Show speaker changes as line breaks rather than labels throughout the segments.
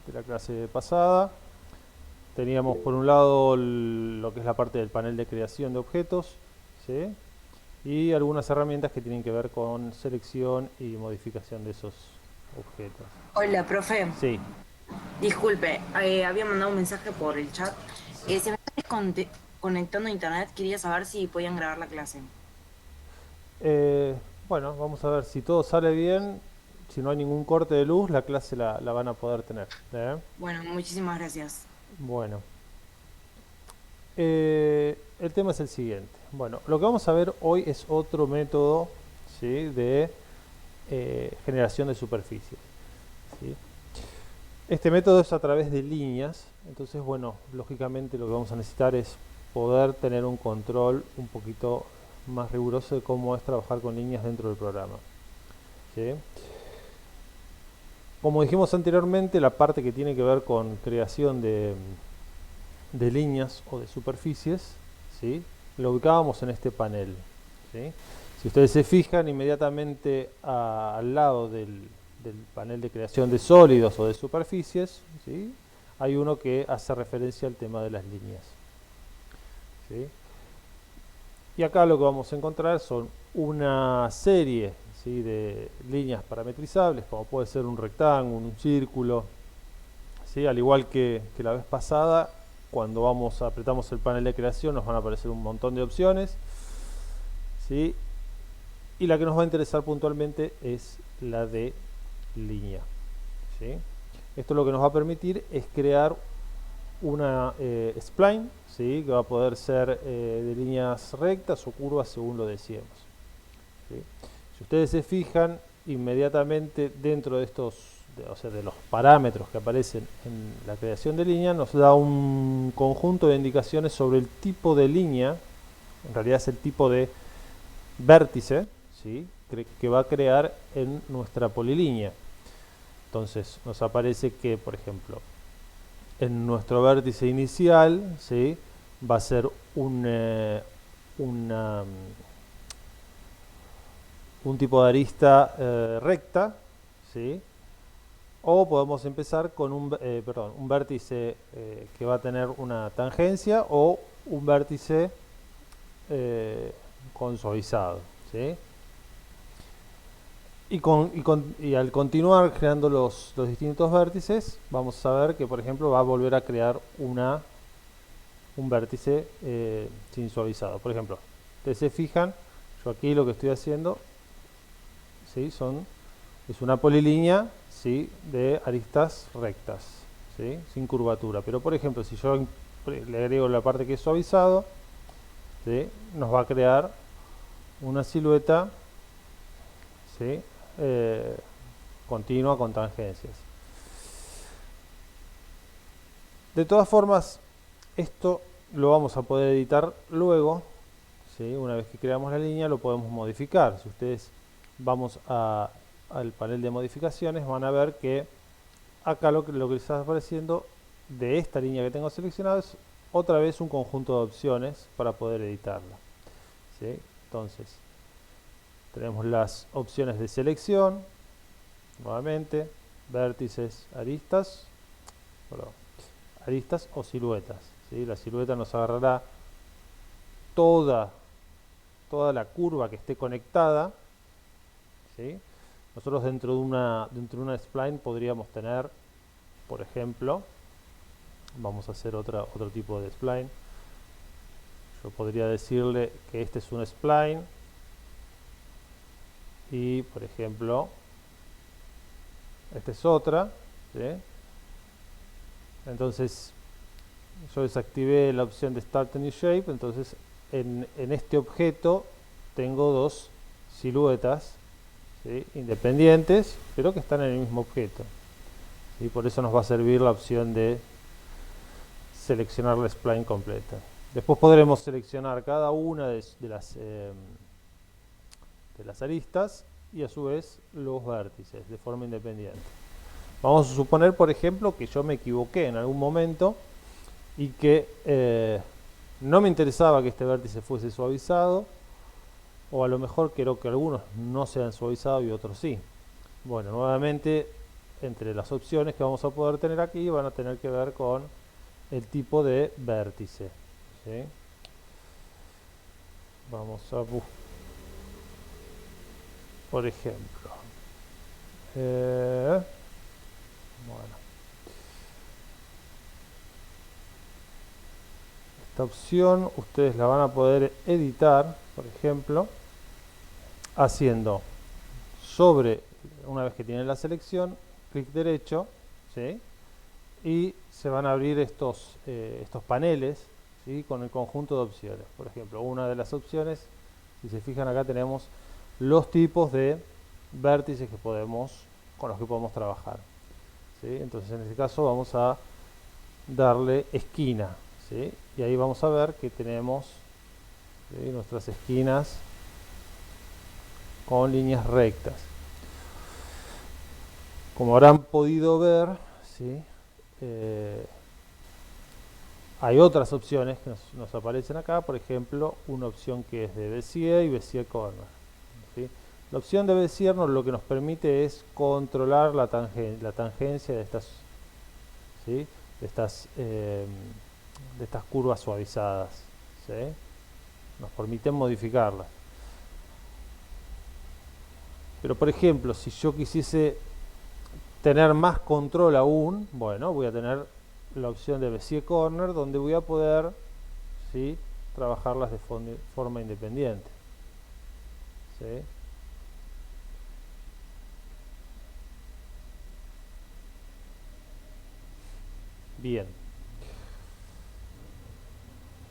de la clase pasada. Teníamos por un lado lo que es la parte del panel de creación de objetos, ¿sí? Y algunas herramientas que tienen que ver con selección y modificación de esos objetos.
Hola, profe.
Sí.
Disculpe, había mandado un mensaje por el chat. Se me está conectando a internet. Quería saber si podían grabar la clase.
Eh, bueno, vamos a ver si todo sale bien. Si no hay ningún corte de luz, la clase la van a poder tener. ¿Eh?
Bueno, muchísimas gracias.
Bueno, el tema es el siguiente. Bueno, lo que vamos a ver hoy es otro método, ¿sí?, de generación de superficie, ¿sí? Este método es a través de líneas. Entonces, bueno, lógicamente lo que vamos a necesitar es poder tener un control un poquito más riguroso de cómo es trabajar con líneas dentro del programa, ¿sí? Como dijimos anteriormente, la parte que tiene que ver con creación de líneas o de superficies, ¿sí?, lo ubicábamos en este panel, ¿sí? Si ustedes se fijan, inmediatamente al lado del panel de creación de sólidos o de superficies, ¿sí?, hay uno que hace referencia al tema de las líneas, ¿sí? Y acá lo que vamos a encontrar son una serie, ¿sí?, de líneas parametrizables, como puede ser un rectángulo, un círculo, ¿sí? Al igual que la vez pasada, cuando apretamos el panel de creación nos van a aparecer un montón de opciones, ¿sí? Y la que nos va a interesar puntualmente es la de línea, ¿sí? Esto lo que nos va a permitir es crear una spline, ¿sí?, que va a poder ser de líneas rectas o curvas según lo deseemos, ¿sí? Si ustedes se fijan, inmediatamente dentro de estos, o sea, de los parámetros que aparecen en la creación de línea, nos da un conjunto de indicaciones sobre el tipo de línea, en realidad es el tipo de vértice, ¿sí?, que va a crear en nuestra polilínea. Entonces nos aparece que, por ejemplo, en nuestro vértice inicial, ¿sí?, va a ser una, un tipo de arista recta, ¿sí? O podemos empezar con un vértice que va a tener una tangencia o un vértice con suavizado, ¿sí? Y al continuar creando los distintos vértices, vamos a ver que, por ejemplo, va a volver a crear un vértice sin suavizado. Por ejemplo, ustedes se fijan, yo aquí lo que estoy haciendo, ¿sí?, es una polilínea, ¿sí?, de aristas rectas, ¿sí?, sin curvatura. Pero, por ejemplo, si yo le agrego la parte que es suavizado, ¿sí?, nos va a crear una silueta, ¿sí?, eh, continua con tangencias. De todas formas, esto lo vamos a poder editar luego, ¿sí? Una vez que creamos la línea lo podemos modificar. Si ustedes vamos al panel de modificaciones, van a ver que acá lo que les está apareciendo de esta línea que tengo seleccionada es otra vez un conjunto de opciones para poder editarla, ¿sí? Entonces, tenemos las opciones de selección, nuevamente, vértices, perdón, aristas o siluetas, ¿sí? La silueta nos agarrará toda, toda la curva que esté conectada, ¿sí? Nosotros dentro de una spline podríamos tener, por ejemplo, vamos a hacer otro tipo de spline. Yo podría decirle que este es un spline y, por ejemplo, esta es otra, ¿sí? Entonces, yo desactivé la opción de Start a New Shape, entonces en este objeto tengo dos siluetas, ¿sí?, independientes, pero que están en el mismo objeto. Y por eso nos va a servir la opción de seleccionar la spline completa. Después podremos seleccionar cada una de las aristas y a su vez los vértices de forma independiente. Vamos a suponer, por ejemplo, que yo me equivoqué en algún momento y que no me interesaba que este vértice fuese suavizado, o a lo mejor quiero que algunos no sean suavizados y otros sí. Bueno, nuevamente entre las opciones que vamos a poder tener aquí van a tener que ver con el tipo de vértice, ¿sí? Vamos a buscar, por ejemplo, bueno, esta opción ustedes la van a poder editar, por ejemplo, haciendo sobre, una vez que tienen la selección, clic derecho, ¿sí? Y se van a abrir estos paneles, ¿sí? Con el conjunto de opciones. Por ejemplo, una de las opciones, si se fijan acá tenemos los tipos de vértices con los que podemos trabajar, ¿sí? Entonces en este caso vamos a darle esquina, ¿sí? Y ahí vamos a ver que tenemos, ¿sí?, nuestras esquinas con líneas rectas. Como habrán podido ver, ¿sí?, hay otras opciones que nos aparecen acá, por ejemplo, una opción que es de Bezier y Bezier Corner, ¿sí? La opción de Bezier lo que nos permite es controlar la tangencia de estas, ¿sí?, de estas curvas suavizadas, ¿sí? Nos permiten modificarlas. Pero por ejemplo, si yo quisiese tener más control aún, bueno, voy a tener la opción de Bezier Corner, donde voy a poder, ¿sí?, trabajarlas de forma independiente, ¿sí? Bien.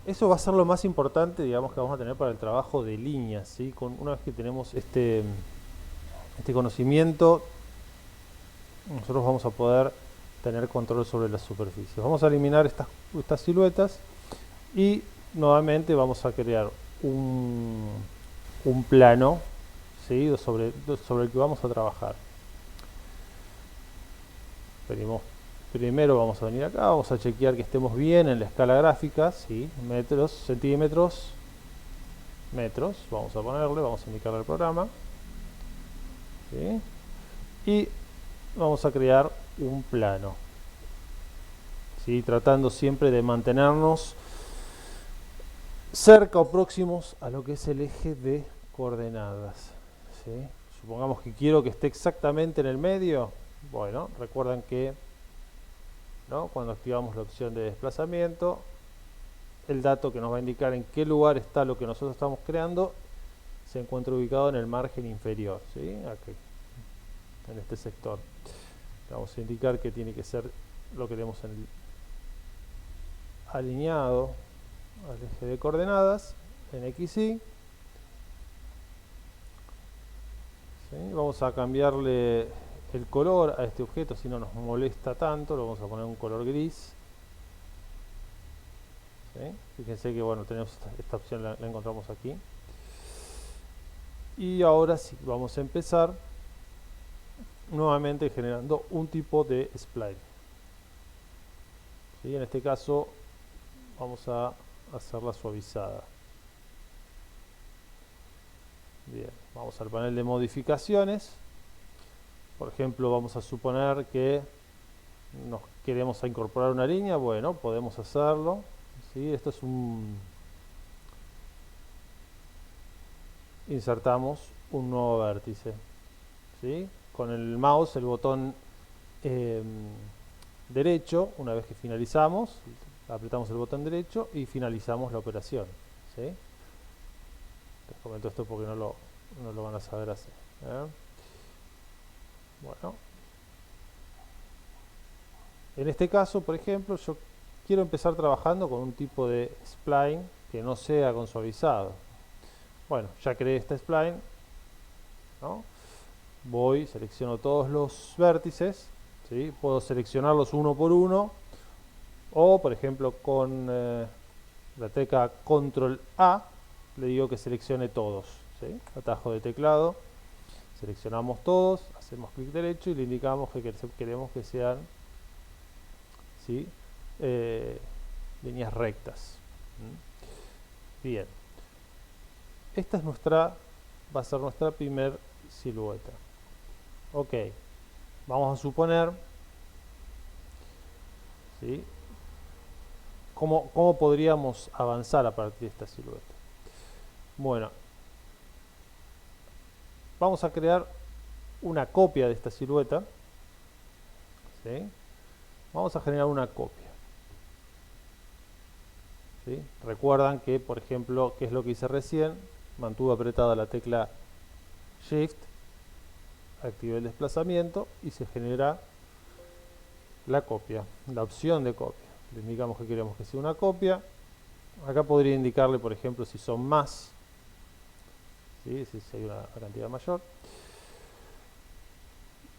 Eso va a ser lo más importante, digamos, que vamos a tener para el trabajo de líneas, ¿sí? Una vez que tenemos este conocimiento, nosotros vamos a poder tener control sobre las superficies. Vamos a eliminar estas siluetas y nuevamente vamos a crear un plano, ¿sí?, sobre el que vamos a trabajar. Primero vamos a venir acá, vamos a chequear que estemos bien en la escala gráfica, ¿sí?, metros, centímetros, metros, vamos a ponerle, vamos a indicarle al programa, ¿sí?, y vamos a crear un plano, ¿sí?, tratando siempre de mantenernos cerca o próximos a lo que es el eje de coordenadas, ¿sí? Supongamos que quiero que esté exactamente en el medio. Bueno, recuerdan que, ¿no?, cuando activamos la opción de desplazamiento, el dato que nos va a indicar en qué lugar está lo que nosotros estamos creando se encuentra ubicado en el margen inferior, ¿sí?, aquí, en este sector. Vamos a indicar que tiene que ser, lo queremos alineado al eje de coordenadas en XY, ¿sí? Vamos a cambiarle el color a este objeto, si no nos molesta tanto, lo vamos a poner un color gris, ¿sí? Fíjense que, bueno, tenemos esta opción, la encontramos aquí. Y ahora sí, vamos a empezar nuevamente generando un tipo de spline, ¿sí? En este caso vamos a hacerla suavizada. Bien, vamos al panel de modificaciones. Por ejemplo, vamos a suponer que nos queremos incorporar una línea. Bueno, podemos hacerlo, ¿sí? Esto es insertamos un nuevo vértice, ¿sí? Con el mouse, el botón derecho, una vez que finalizamos, apretamos el botón derecho y finalizamos la operación, ¿sí? Les comento esto porque no lo van a saber hacer, ¿eh? Bueno, en este caso, por ejemplo, yo quiero empezar trabajando con un tipo de spline que no sea con suavizado. Bueno, ya creé este spline, ¿no? Voy, selecciono todos los vértices, ¿sí? Puedo seleccionarlos uno por uno, o por ejemplo con la tecla Control A le digo que seleccione todos, ¿sí? Atajo de teclado, seleccionamos todos, hacemos clic derecho y le indicamos que queremos que sean, ¿sí?, líneas rectas. Bien, esta es va a ser nuestra primer silueta. Ok, vamos a suponer, ¿sí? ¿Cómo podríamos avanzar a partir de esta silueta? Bueno, vamos a crear una copia de esta silueta, ¿sí? Vamos a generar una copia, ¿sí? Recuerdan que, por ejemplo, ¿qué es lo que hice recién? Mantuve apretada la tecla Shift, activé el desplazamiento y se genera la copia, la opción de copia. Le indicamos que queremos que sea una copia. Acá podría indicarle, por ejemplo, si son más, ¿sí? Si hay una cantidad mayor.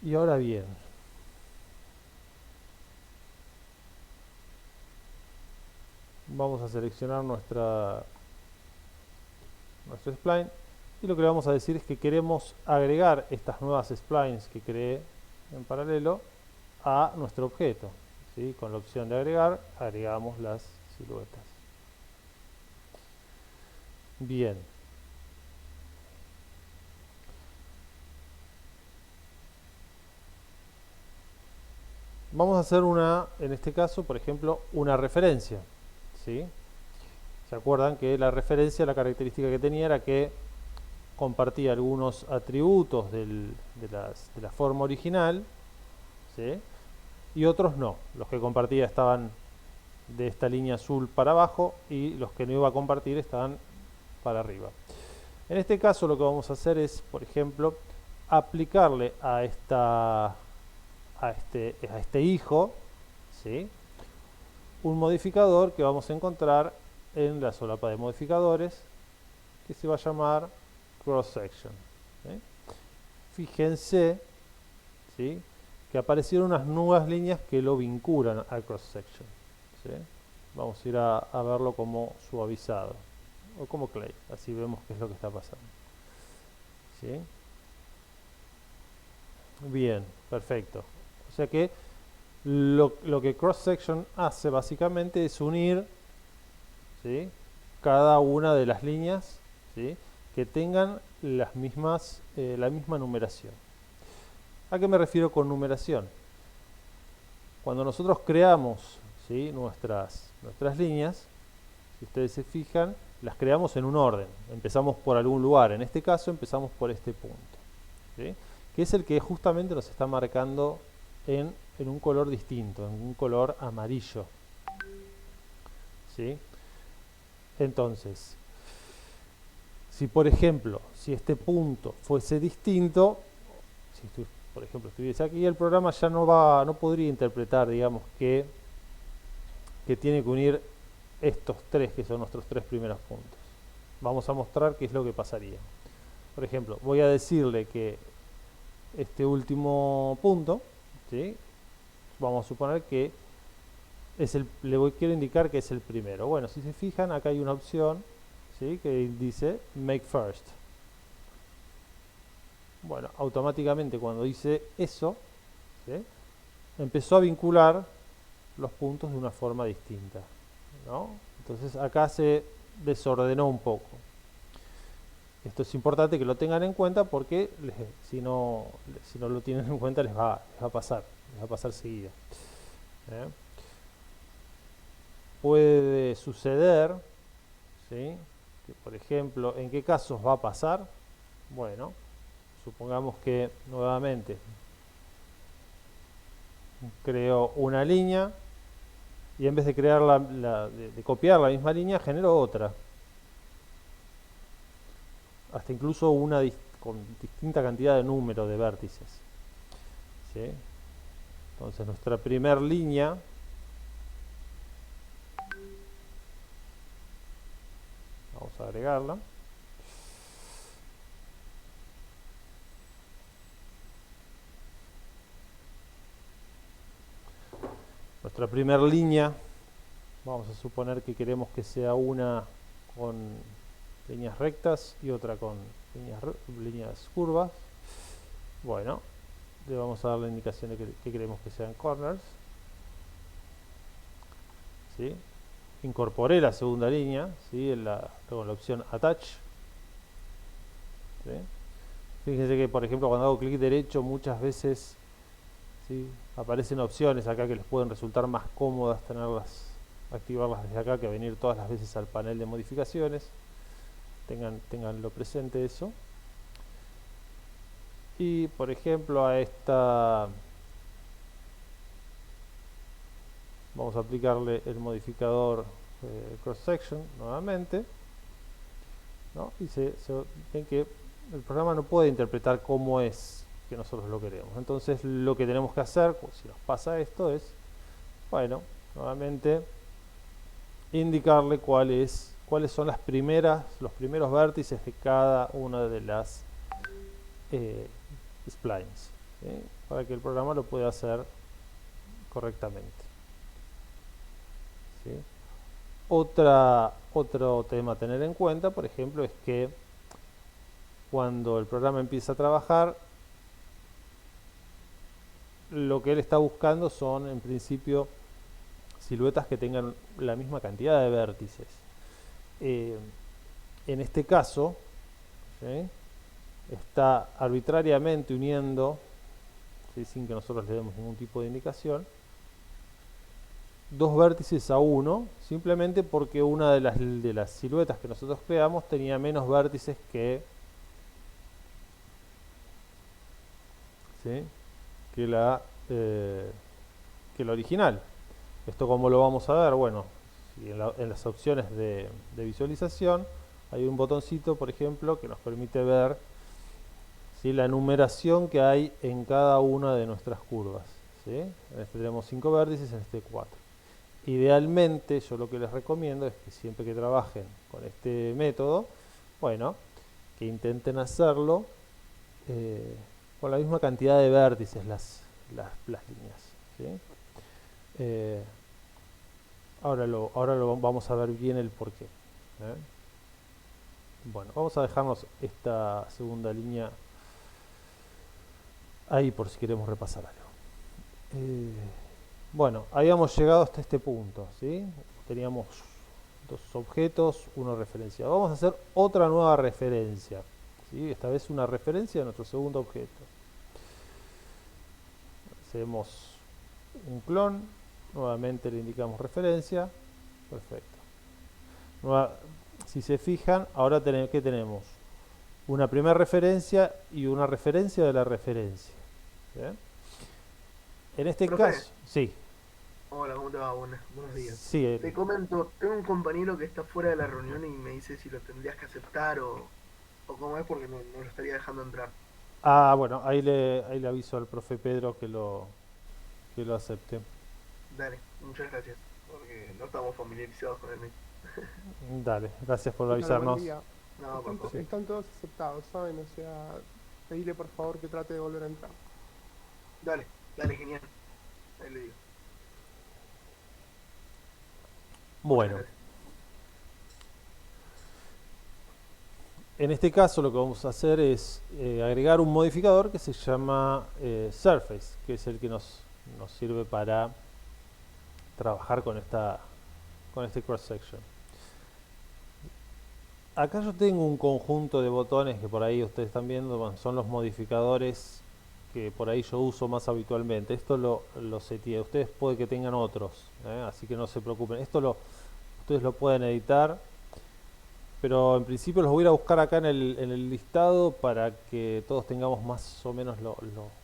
Y ahora bien, vamos a seleccionar nuestro spline y lo que le vamos a decir es que queremos agregar estas nuevas splines que creé en paralelo a nuestro objeto, ¿sí? Con la opción de agregar, agregamos las siluetas. Bien. Vamos a hacer en este caso, por ejemplo, una referencia, ¿sí? ¿Se acuerdan que la referencia, la característica que tenía era que compartía algunos atributos de la forma original, ¿sí? Y otros no. Los que compartía estaban de esta línea azul para abajo y los que no iba a compartir estaban para arriba. En este caso lo que vamos a hacer es, por ejemplo, aplicarle a este hijo, ¿sí? Un modificador que vamos a encontrar en la solapa de modificadores que se va a llamar cross section, ¿sí? Fíjense, ¿sí? Que aparecieron unas nuevas líneas que lo vinculan al cross section, ¿sí? Vamos a ir a verlo como suavizado o como clay, así vemos qué es lo que está pasando, ¿sí? Bien, perfecto. O sea que lo que cross section hace básicamente es unir, ¿sí? Cada una de las líneas, ¿sí? Que tengan la misma numeración. ¿A qué me refiero con numeración? Cuando nosotros creamos, ¿sí? nuestras líneas, si ustedes se fijan, las creamos en un orden. Empezamos por algún lugar. En este caso empezamos por este punto, ¿sí? Que es el que justamente nos está marcando en un color distinto, en un color amarillo, ¿sí? Entonces, si por ejemplo, si este punto fuese distinto, si por ejemplo estuviese aquí, el programa ya no podría interpretar, digamos, que tiene que unir estos tres, que son nuestros tres primeros puntos. Vamos a mostrar qué es lo que pasaría. Por ejemplo, voy a decirle que este último punto, ¿sí? Vamos a suponer que quiero indicar que es el primero. Bueno, si se fijan, acá hay una opción, ¿sí? Que dice Make First. Bueno, automáticamente cuando dice eso, ¿sí? Empezó a vincular los puntos de una forma distinta, ¿no? Entonces acá se desordenó un poco. Esto es importante que lo tengan en cuenta porque si no lo tienen en cuenta les va a pasar seguido, ¿eh? Puede suceder, ¿sí? Que por ejemplo, ¿en qué casos va a pasar? Bueno, supongamos que nuevamente creo una línea y en vez de crear de copiar la misma línea genero otra, hasta incluso una con distinta cantidad de número de vértices, ¿sí? Entonces nuestra primera línea vamos a agregarla. Nuestra primera línea, vamos a suponer que queremos que sea una con líneas rectas y otra con líneas curvas. Bueno, le vamos a dar la indicación de que queremos que sean corners, ¿sí? Incorporé la segunda línea, ¿sí? Con la opción Attach, ¿sí? Fíjense que por ejemplo cuando hago clic derecho muchas veces ¿sí? Aparecen opciones acá que les pueden resultar más cómodas activarlas desde acá que venir todas las veces al panel de modificaciones. Tenganlo presente eso. Y por ejemplo a esta vamos a aplicarle el modificador cross section nuevamente, ¿no? Y ven que el programa no puede interpretar cómo es que nosotros lo queremos. Entonces lo que tenemos que hacer, pues, si nos pasa esto, es, bueno, nuevamente indicarle cuáles son los primeros vértices de cada una de las splines, ¿sí? Para que el programa lo pueda hacer correctamente, ¿sí? Otro tema a tener en cuenta, por ejemplo, es que cuando el programa empieza a trabajar, lo que él está buscando son, en principio, siluetas que tengan la misma cantidad de vértices. En este caso, ¿sí? Está arbitrariamente uniendo, ¿sí? Sin que nosotros le demos ningún tipo de indicación, dos vértices a uno, simplemente porque una de las siluetas que nosotros creamos tenía menos vértices que, ¿sí? que la original. Esto cómo lo vamos a ver, bueno, si en las opciones de visualización hay un botoncito, por ejemplo, que nos permite ver, ¿sí? La numeración que hay en cada una de nuestras curvas, ¿sí? En este tenemos 5 vértices, en este 4. Idealmente, yo lo que les recomiendo es que siempre que trabajen con este método, bueno, que intenten hacerlo con la misma cantidad de vértices las líneas, ¿sí? Ahora lo vamos a ver bien el porqué, ¿eh? Bueno, vamos a dejarnos esta segunda línea ahí por si queremos repasar algo. Bueno, habíamos llegado hasta este punto, ¿sí? Teníamos dos objetos, uno referenciado. Vamos a hacer otra nueva referencia, ¿sí? Esta vez una referencia de nuestro segundo objeto. Hacemos un clon, nuevamente le indicamos referencia, perfecto. Si se fijan, ahora ¿qué tenemos? Una primera referencia y una referencia de la referencia, ¿sí? En este
Profe,
caso, sí.
hola, ¿cómo te va? Buenos días.
Sí,
Te comento, tengo un compañero que está fuera de la reunión y me dice si lo tendrías que aceptar o cómo es porque no lo estaría dejando entrar.
bueno, ahí le aviso al profe Pedro que lo acepte.
Dale, muchas gracias, porque no estamos familiarizados con el mismo.
Dale, gracias por
¿Qué tal? Buen
avisarnos.
día.
No, por favor.
Sí.
Están todos aceptados, ¿saben? O sea, pedile por favor que trate de volver a entrar.
Dale, genial. Ahí le digo. Muchas
Bueno,
gracias.
en este caso lo que vamos a hacer es agregar un modificador que se llama Surface, que es el que nos sirve para trabajar con este cross section. Acá yo tengo un conjunto de botones que por ahí ustedes están viendo, bueno, son los modificadores que por ahí yo uso más habitualmente. Esto lo seteé, ustedes puede que tengan otros, así que no se preocupen. Ustedes lo pueden editar, pero en principio los voy a ir a buscar acá en el listado para que todos tengamos más o menos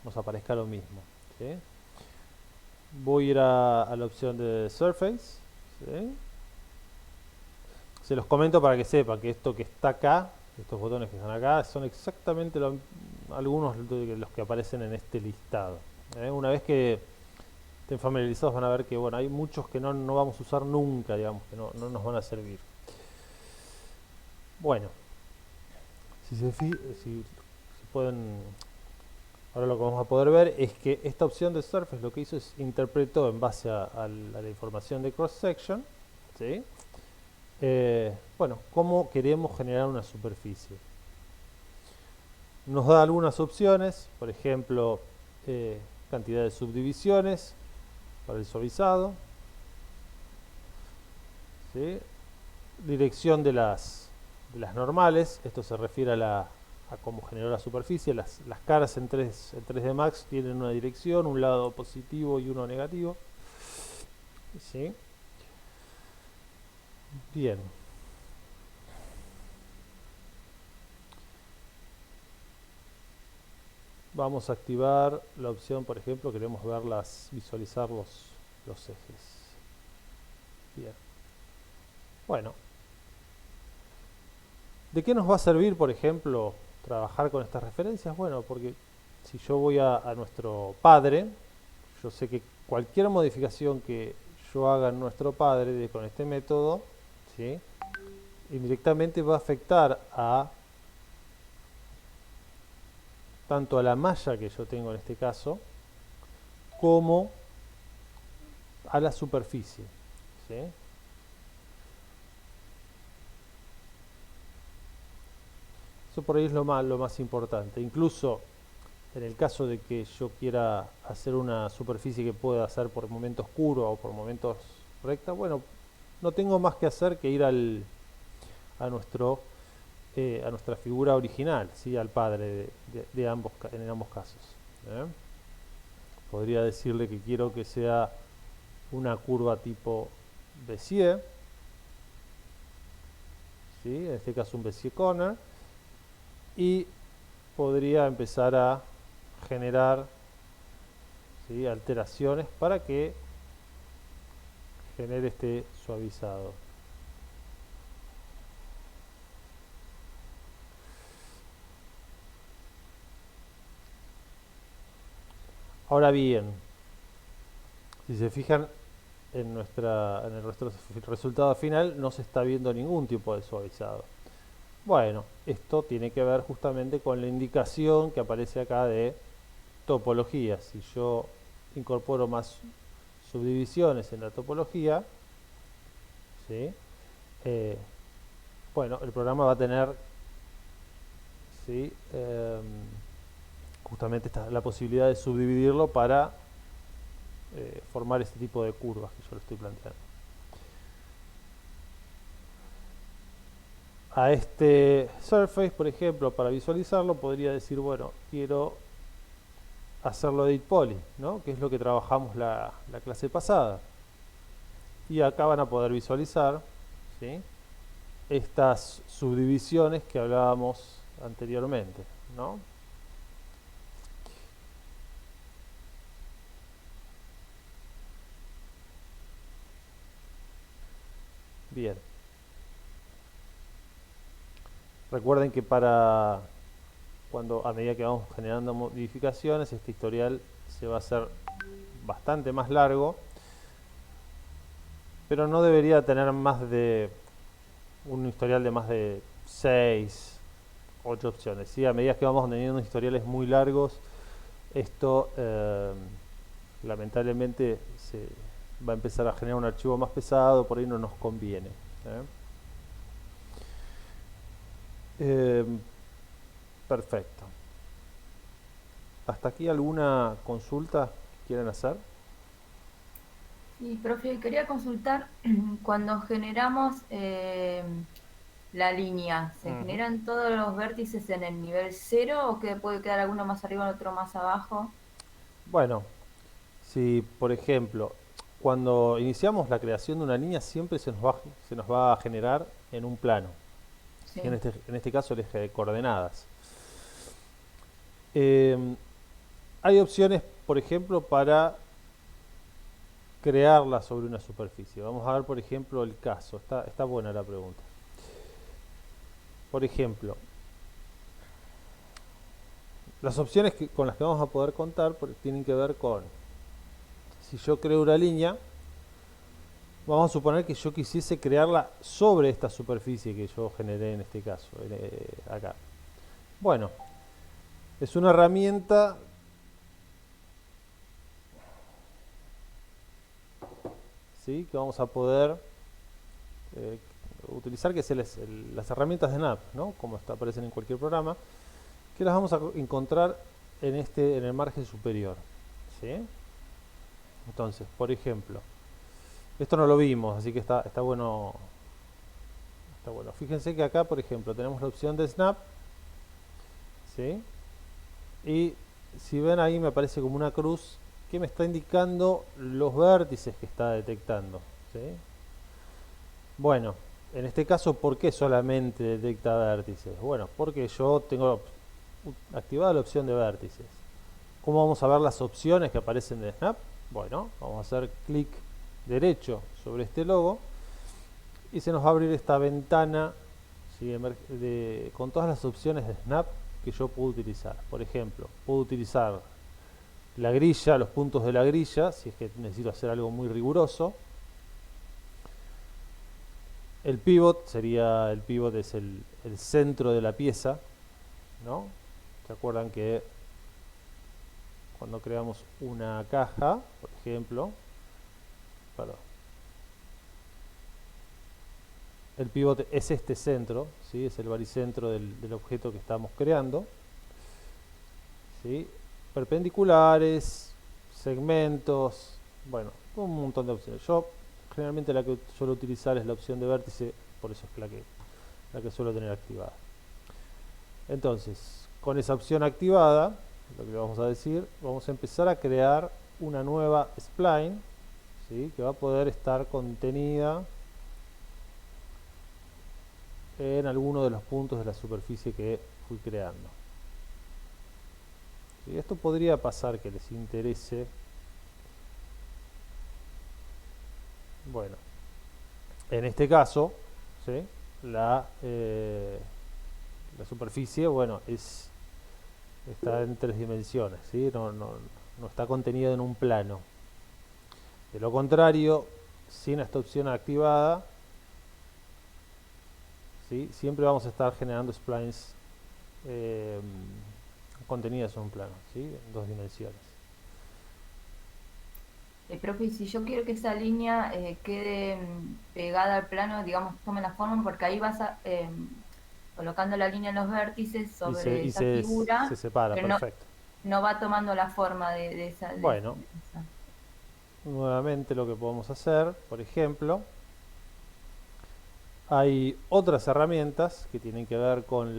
nos aparezca lo mismo, ¿sí? Voy a ir a la opción de Surface, ¿sí? Se los comento para que sepan que esto que está acá, estos botones que están acá, son exactamente algunos de los que aparecen en este listado. Una vez que estén familiarizados van a ver que bueno, hay muchos que no vamos a usar nunca, digamos, que no nos van a servir. Bueno, si pueden, ahora lo que vamos a poder ver es que esta opción de Surface lo que hizo es interpretó en base a la información de cross section, ¿sí? Bueno, cómo queremos generar una superficie. Nos da algunas opciones, por ejemplo, cantidad de subdivisiones para el suavizado, ¿sí? Dirección de las normales, esto se refiere a a cómo generó la superficie. Las caras en 3D Max tienen una dirección, un lado positivo y uno negativo. ¿Sí? Bien. Vamos a activar la opción, por ejemplo, queremos visualizar los ejes. Bien. Bueno. ¿De qué nos va a servir, por ejemplo, trabajar con estas referencias? Bueno, porque si yo voy a nuestro padre, yo sé que cualquier modificación que yo haga en nuestro padre con este método, ¿sí?, indirectamente va a afectar a tanto a la malla que yo tengo en este caso, como a la superficie. ¿Sí? Eso por ahí es lo más importante. Incluso en el caso de que yo quiera hacer una superficie que pueda ser por momentos oscuro o por momentos recta, bueno, no tengo más que hacer que ir a nuestra figura original, ¿sí?, al padre en ambos casos. ¿Eh? Podría decirle que quiero que sea una curva tipo Bézier, ¿sí?, en este caso un Bézier corner, y podría empezar a generar, ¿sí?, alteraciones para que genere este suavizado. Ahora bien, si se fijan en nuestro resultado final, no se está viendo ningún tipo de suavizado. Bueno, esto tiene que ver justamente con la indicación que aparece acá de topología. Si yo incorporo más subdivisiones en la topología, ¿sí?, bueno, el programa va a tener, ¿sí?, justamente la posibilidad de subdividirlo para formar este tipo de curvas que yo le estoy planteando. A este surface, por ejemplo, para visualizarlo, podría decir, bueno, quiero hacerlo de edit poly, ¿no?, que es lo que trabajamos la clase pasada. Y acá van a poder visualizar, ¿sí?, estas subdivisiones que hablábamos anteriormente, ¿no? Bien. Recuerden que a medida que vamos generando modificaciones, este historial se va a hacer bastante más largo, pero no debería tener un historial de más de 6, 8 opciones. ¿Sí? A medida que vamos teniendo historiales muy largos, esto lamentablemente se va a empezar a generar un archivo más pesado, por ahí no nos conviene. Perfecto. ¿Hasta aquí alguna consulta que quieran hacer?
Sí, profe, quería consultar, cuando generamos la línea, ¿se generan todos los vértices en el nivel 0 o que puede quedar alguno más arriba y otro más abajo?
Bueno, si por ejemplo, cuando iniciamos la creación de una línea siempre se nos va a generar en un plano.
Sí.
En este caso el eje de coordenadas. Hay opciones, por ejemplo, para crearla sobre una superficie. Vamos a ver, por ejemplo, el caso. Está buena la pregunta. Por ejemplo, las opciones con las que vamos a poder contar tienen que ver con, si yo creo una línea, vamos a suponer que yo quisiese crearla sobre esta superficie que yo generé en este caso, acá. Bueno, es una herramienta ¿sí?, que vamos a poder utilizar, que es las herramientas de NAP, ¿no?, como aparecen en cualquier programa, que las vamos a encontrar en el margen superior. ¿Sí? Entonces, por ejemplo, esto no lo vimos, así que está bueno. Está bueno. Fíjense que acá, por ejemplo, tenemos la opción de Snap ¿sí? Y si ven ahí me aparece como una cruz que me está indicando los vértices que está detectando, ¿sí? Bueno, en este caso, ¿por qué solamente detecta vértices? Bueno, porque yo tengo activada la opción de vértices. ¿Cómo vamos a ver las opciones que aparecen de Snap? Bueno, vamos a hacer clic derecho sobre este logo y se nos va a abrir esta ventana, ¿sí? Con todas las opciones de Snap que yo puedo utilizar. Por ejemplo, puedo utilizar la grilla, los puntos de la grilla, si es que necesito hacer algo muy riguroso. El pivot es el centro de la pieza, ¿no? ¿Se acuerdan que cuando creamos una caja, por ejemplo, perdón, el pivot es este centro, ¿sí? Es el baricentro del objeto que estamos creando, ¿sí? Perpendiculares, segmentos, bueno, un montón de opciones. Yo generalmente la que suelo utilizar es la opción de vértice, por eso es la que suelo tener activada. Entonces, con esa opción activada, lo que le vamos a decir, vamos a empezar a crear una nueva spline, ¿sí? Que va a poder estar contenida en alguno de los puntos de la superficie que fui creando. ¿Sí? Esto podría pasar que les interese. Bueno, en este caso, ¿sí? La superficie, bueno, está en 3 dimensiones, ¿sí? No está contenida en un plano. De lo contrario, sin esta opción activada, ¿sí? Siempre vamos a estar generando splines eh, contenidas en un plano, ¿sí? En 2 dimensiones.
Profe, si yo quiero que esa línea quede pegada al plano, digamos, tome la forma, porque ahí vas colocando la línea en los vértices sobre esa
Se
figura,
separa,
pero
perfecto.
no va tomando la forma de esa.
Bueno, nuevamente lo que podemos hacer, por ejemplo, hay otras herramientas que tienen que ver con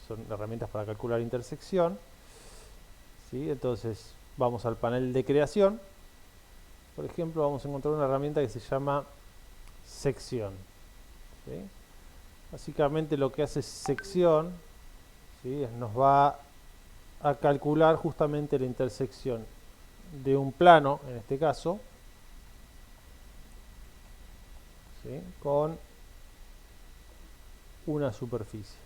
son herramientas para calcular intersección, ¿sí? Entonces vamos al panel de creación. Por ejemplo, vamos a encontrar una herramienta que se llama sección, ¿sí? Básicamente lo que hace sección, ¿sí? Nos va a calcular justamente la intersección de un plano, en este caso, ¿sí? Con una superficie,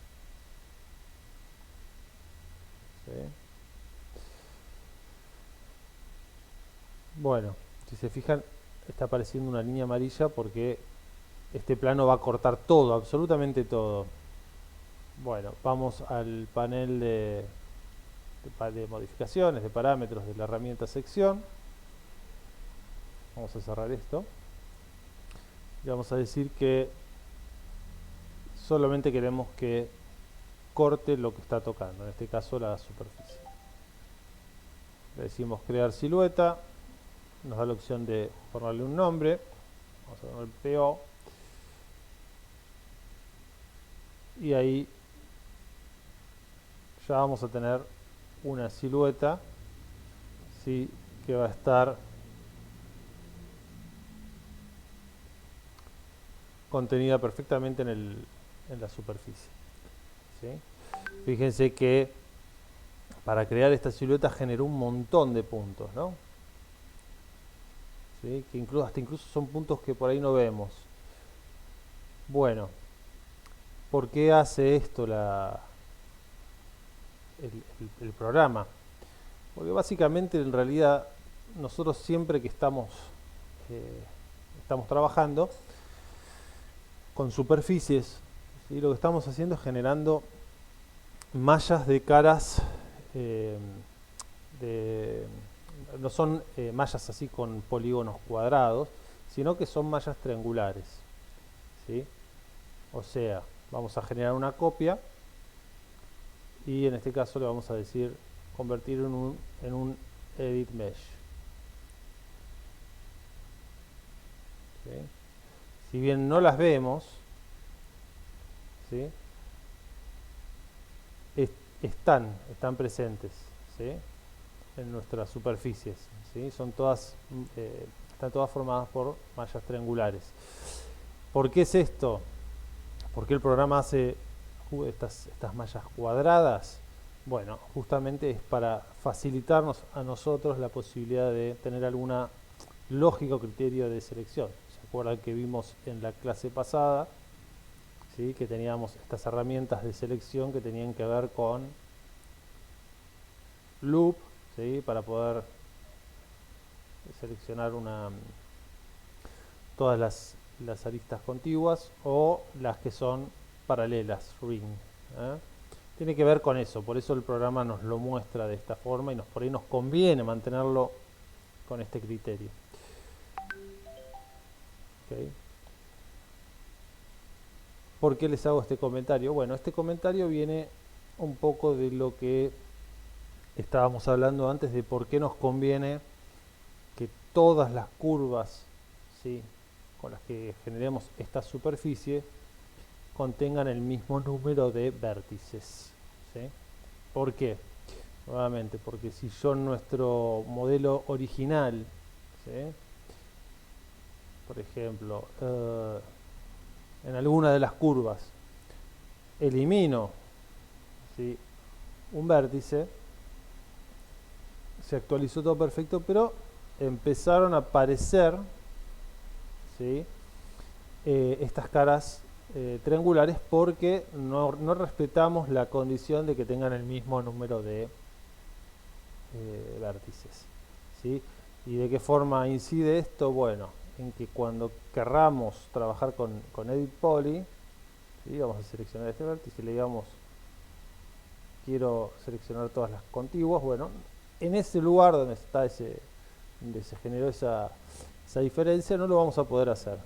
¿sí? Bueno, si se fijan, está apareciendo una línea amarilla porque este plano va a cortar todo, absolutamente todo. Bueno, vamos al panel de modificaciones, de parámetros de la herramienta sección. Vamos a cerrar esto. Y vamos a decir que solamente queremos que corte lo que está tocando, en este caso la superficie. Le decimos crear silueta, nos da la opción de ponerle un nombre, vamos a poner PO, y ahí ya vamos a tener una silueta, ¿sí? Que va a estar contenida perfectamente en la superficie, ¿sí? Fíjense que para crear esta silueta generó un montón de puntos, ¿no? ¿Sí? Que hasta incluso son puntos que por ahí no vemos. Bueno, ¿por qué hace esto el programa? Porque básicamente en realidad nosotros siempre que estamos trabajando con superficies, ¿sí? Lo que estamos haciendo es generando mallas de caras no son mallas así con polígonos cuadrados, sino que son mallas triangulares, ¿sí? O sea, vamos a generar una copia y en este caso le vamos a decir convertir en un edit mesh, ¿sí? Si bien no las vemos, ¿sí? están presentes, ¿sí? En nuestras superficies, ¿sí? Están todas formadas por mallas triangulares. ¿Por qué es esto? ¿Por qué el programa hace estas mallas cuadradas? Bueno, justamente es para facilitarnos a nosotros la posibilidad de tener alguna lógica o criterio de selección. ¿Se acuerdan que vimos en la clase pasada, ¿sí? Que teníamos estas herramientas de selección que tenían que ver con loop, ¿sí? Para poder seleccionar todas las aristas contiguas o las que son paralelas, ring, ¿eh? Tiene que ver con eso, por eso el programa nos lo muestra de esta forma y por ahí nos conviene mantenerlo con este criterio. ¿Okay? ¿Por qué les hago este comentario? Bueno, este comentario viene un poco de lo que estábamos hablando antes, de por qué nos conviene que todas las curvas, ¿sí?, con las que generemos esta superficie contengan el mismo número de vértices, ¿sí? ¿Por qué? Nuevamente, porque si yo en nuestro modelo original, ¿sí?, por ejemplo, en alguna de las curvas elimino, ¿sí?, un vértice, se actualizó todo perfecto, pero empezaron a aparecer, ¿sí?, estas caras triangulares porque no respetamos la condición de que tengan el mismo número de vértices, ¿sí? ¿Y de qué forma incide esto? Bueno, en que cuando querramos trabajar con Edit Poly, ¿sí?, vamos a seleccionar este vértice y le digamos quiero seleccionar todas las contiguas. Bueno, en ese lugar donde se generó esa diferencia no lo vamos a poder hacer,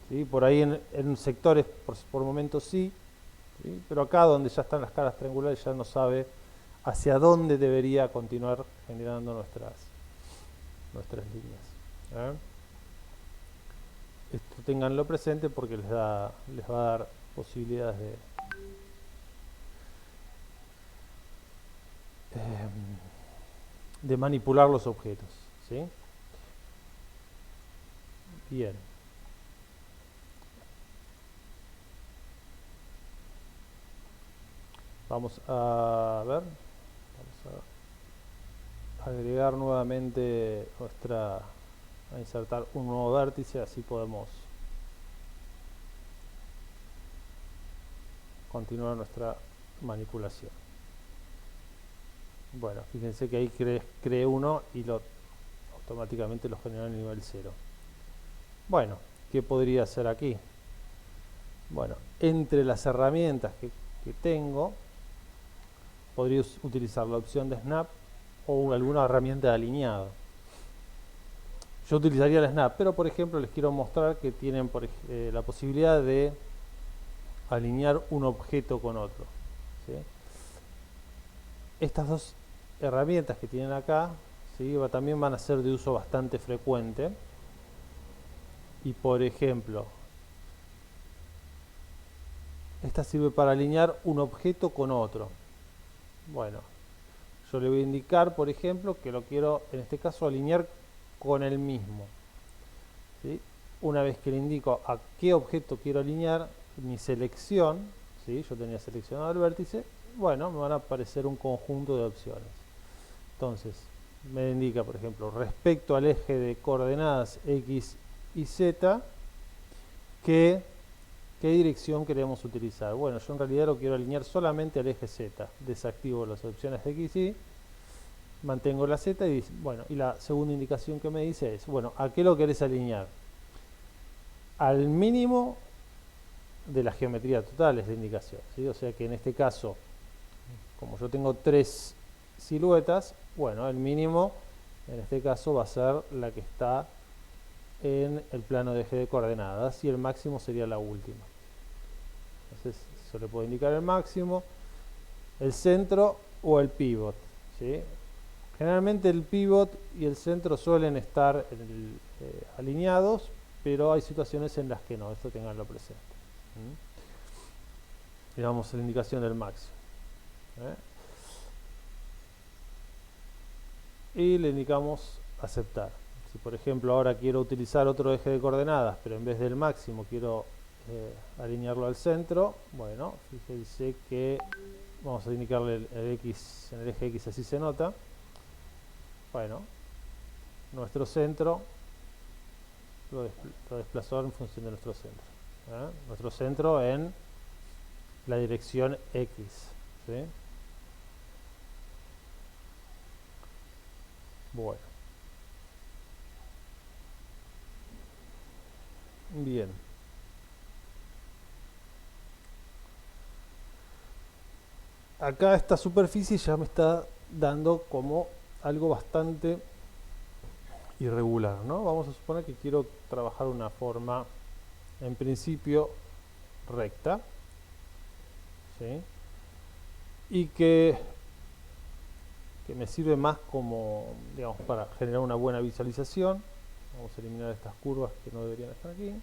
¿sí? Por ahí en sectores por momentos sí, ¿sí? Pero acá donde ya están las caras triangulares ya no sabe hacia dónde debería continuar generando nuestras líneas, ¿eh? Esto ténganlo presente porque les va a dar posibilidades de manipular los objetos, ¿sí? Bien. Vamos a ver, vamos a agregar nuevamente a insertar un nuevo vértice, así podemos continuar nuestra manipulación. Bueno, fíjense que ahí creé uno y automáticamente lo generó en nivel 0. Bueno, ¿qué podría hacer aquí? Bueno, entre las herramientas que tengo, podría utilizar la opción de Snap o alguna herramienta de alineado. Yo utilizaría el Snap, pero por ejemplo les quiero mostrar que tienen la posibilidad de alinear un objeto con otro, ¿sí? Estas dos herramientas que tienen acá, ¿sí?, también van a ser de uso bastante frecuente. Y por ejemplo, esta sirve para alinear un objeto con otro. Bueno, yo le voy a indicar, por ejemplo, que lo quiero, en este caso, alinear con el mismo, ¿sí? Una vez que le indico a qué objeto quiero alinear, mi selección, ¿sí?, yo tenía seleccionado el vértice, bueno, me van a aparecer un conjunto de opciones. Entonces, me indica, por ejemplo, respecto al eje de coordenadas X y Z, ¿qué dirección queremos utilizar? Bueno, yo en realidad lo quiero alinear solamente al eje Z. Desactivo las opciones de X y mantengo la Z y bueno, y la segunda indicación que me dice es, bueno, ¿a qué lo querés alinear? Al mínimo de la geometría total es la indicación, ¿sí? O sea que en este caso, como yo tengo 3 siluetas, bueno, el mínimo en este caso va a ser la que está en el plano de eje de coordenadas y el máximo sería la última. Entonces yo le puedo indicar el máximo, el centro o el pivot, ¿sí? Generalmente el pivot y el centro suelen estar alineados, pero hay situaciones en las que no, esto tenganlo presente. Le damos la indicación del máximo. ¿eh? Y le indicamos aceptar. Si por ejemplo ahora quiero utilizar otro eje de coordenadas, pero en vez del máximo quiero alinearlo al centro, bueno, fíjense que vamos a indicarle el X en el eje X, así se nota. Bueno, nuestro centro lo desplazó en función de nuestro centro. Nuestro centro en la dirección X. ¿Sí? Bueno. Bien. Acá esta superficie ya me está dando como algo bastante irregular, ¿no? Vamos a suponer que quiero trabajar una forma en principio recta, ¿sí? Y que me sirve más como, digamos, para generar una buena visualización. Vamos a eliminar estas curvas que no deberían estar aquí.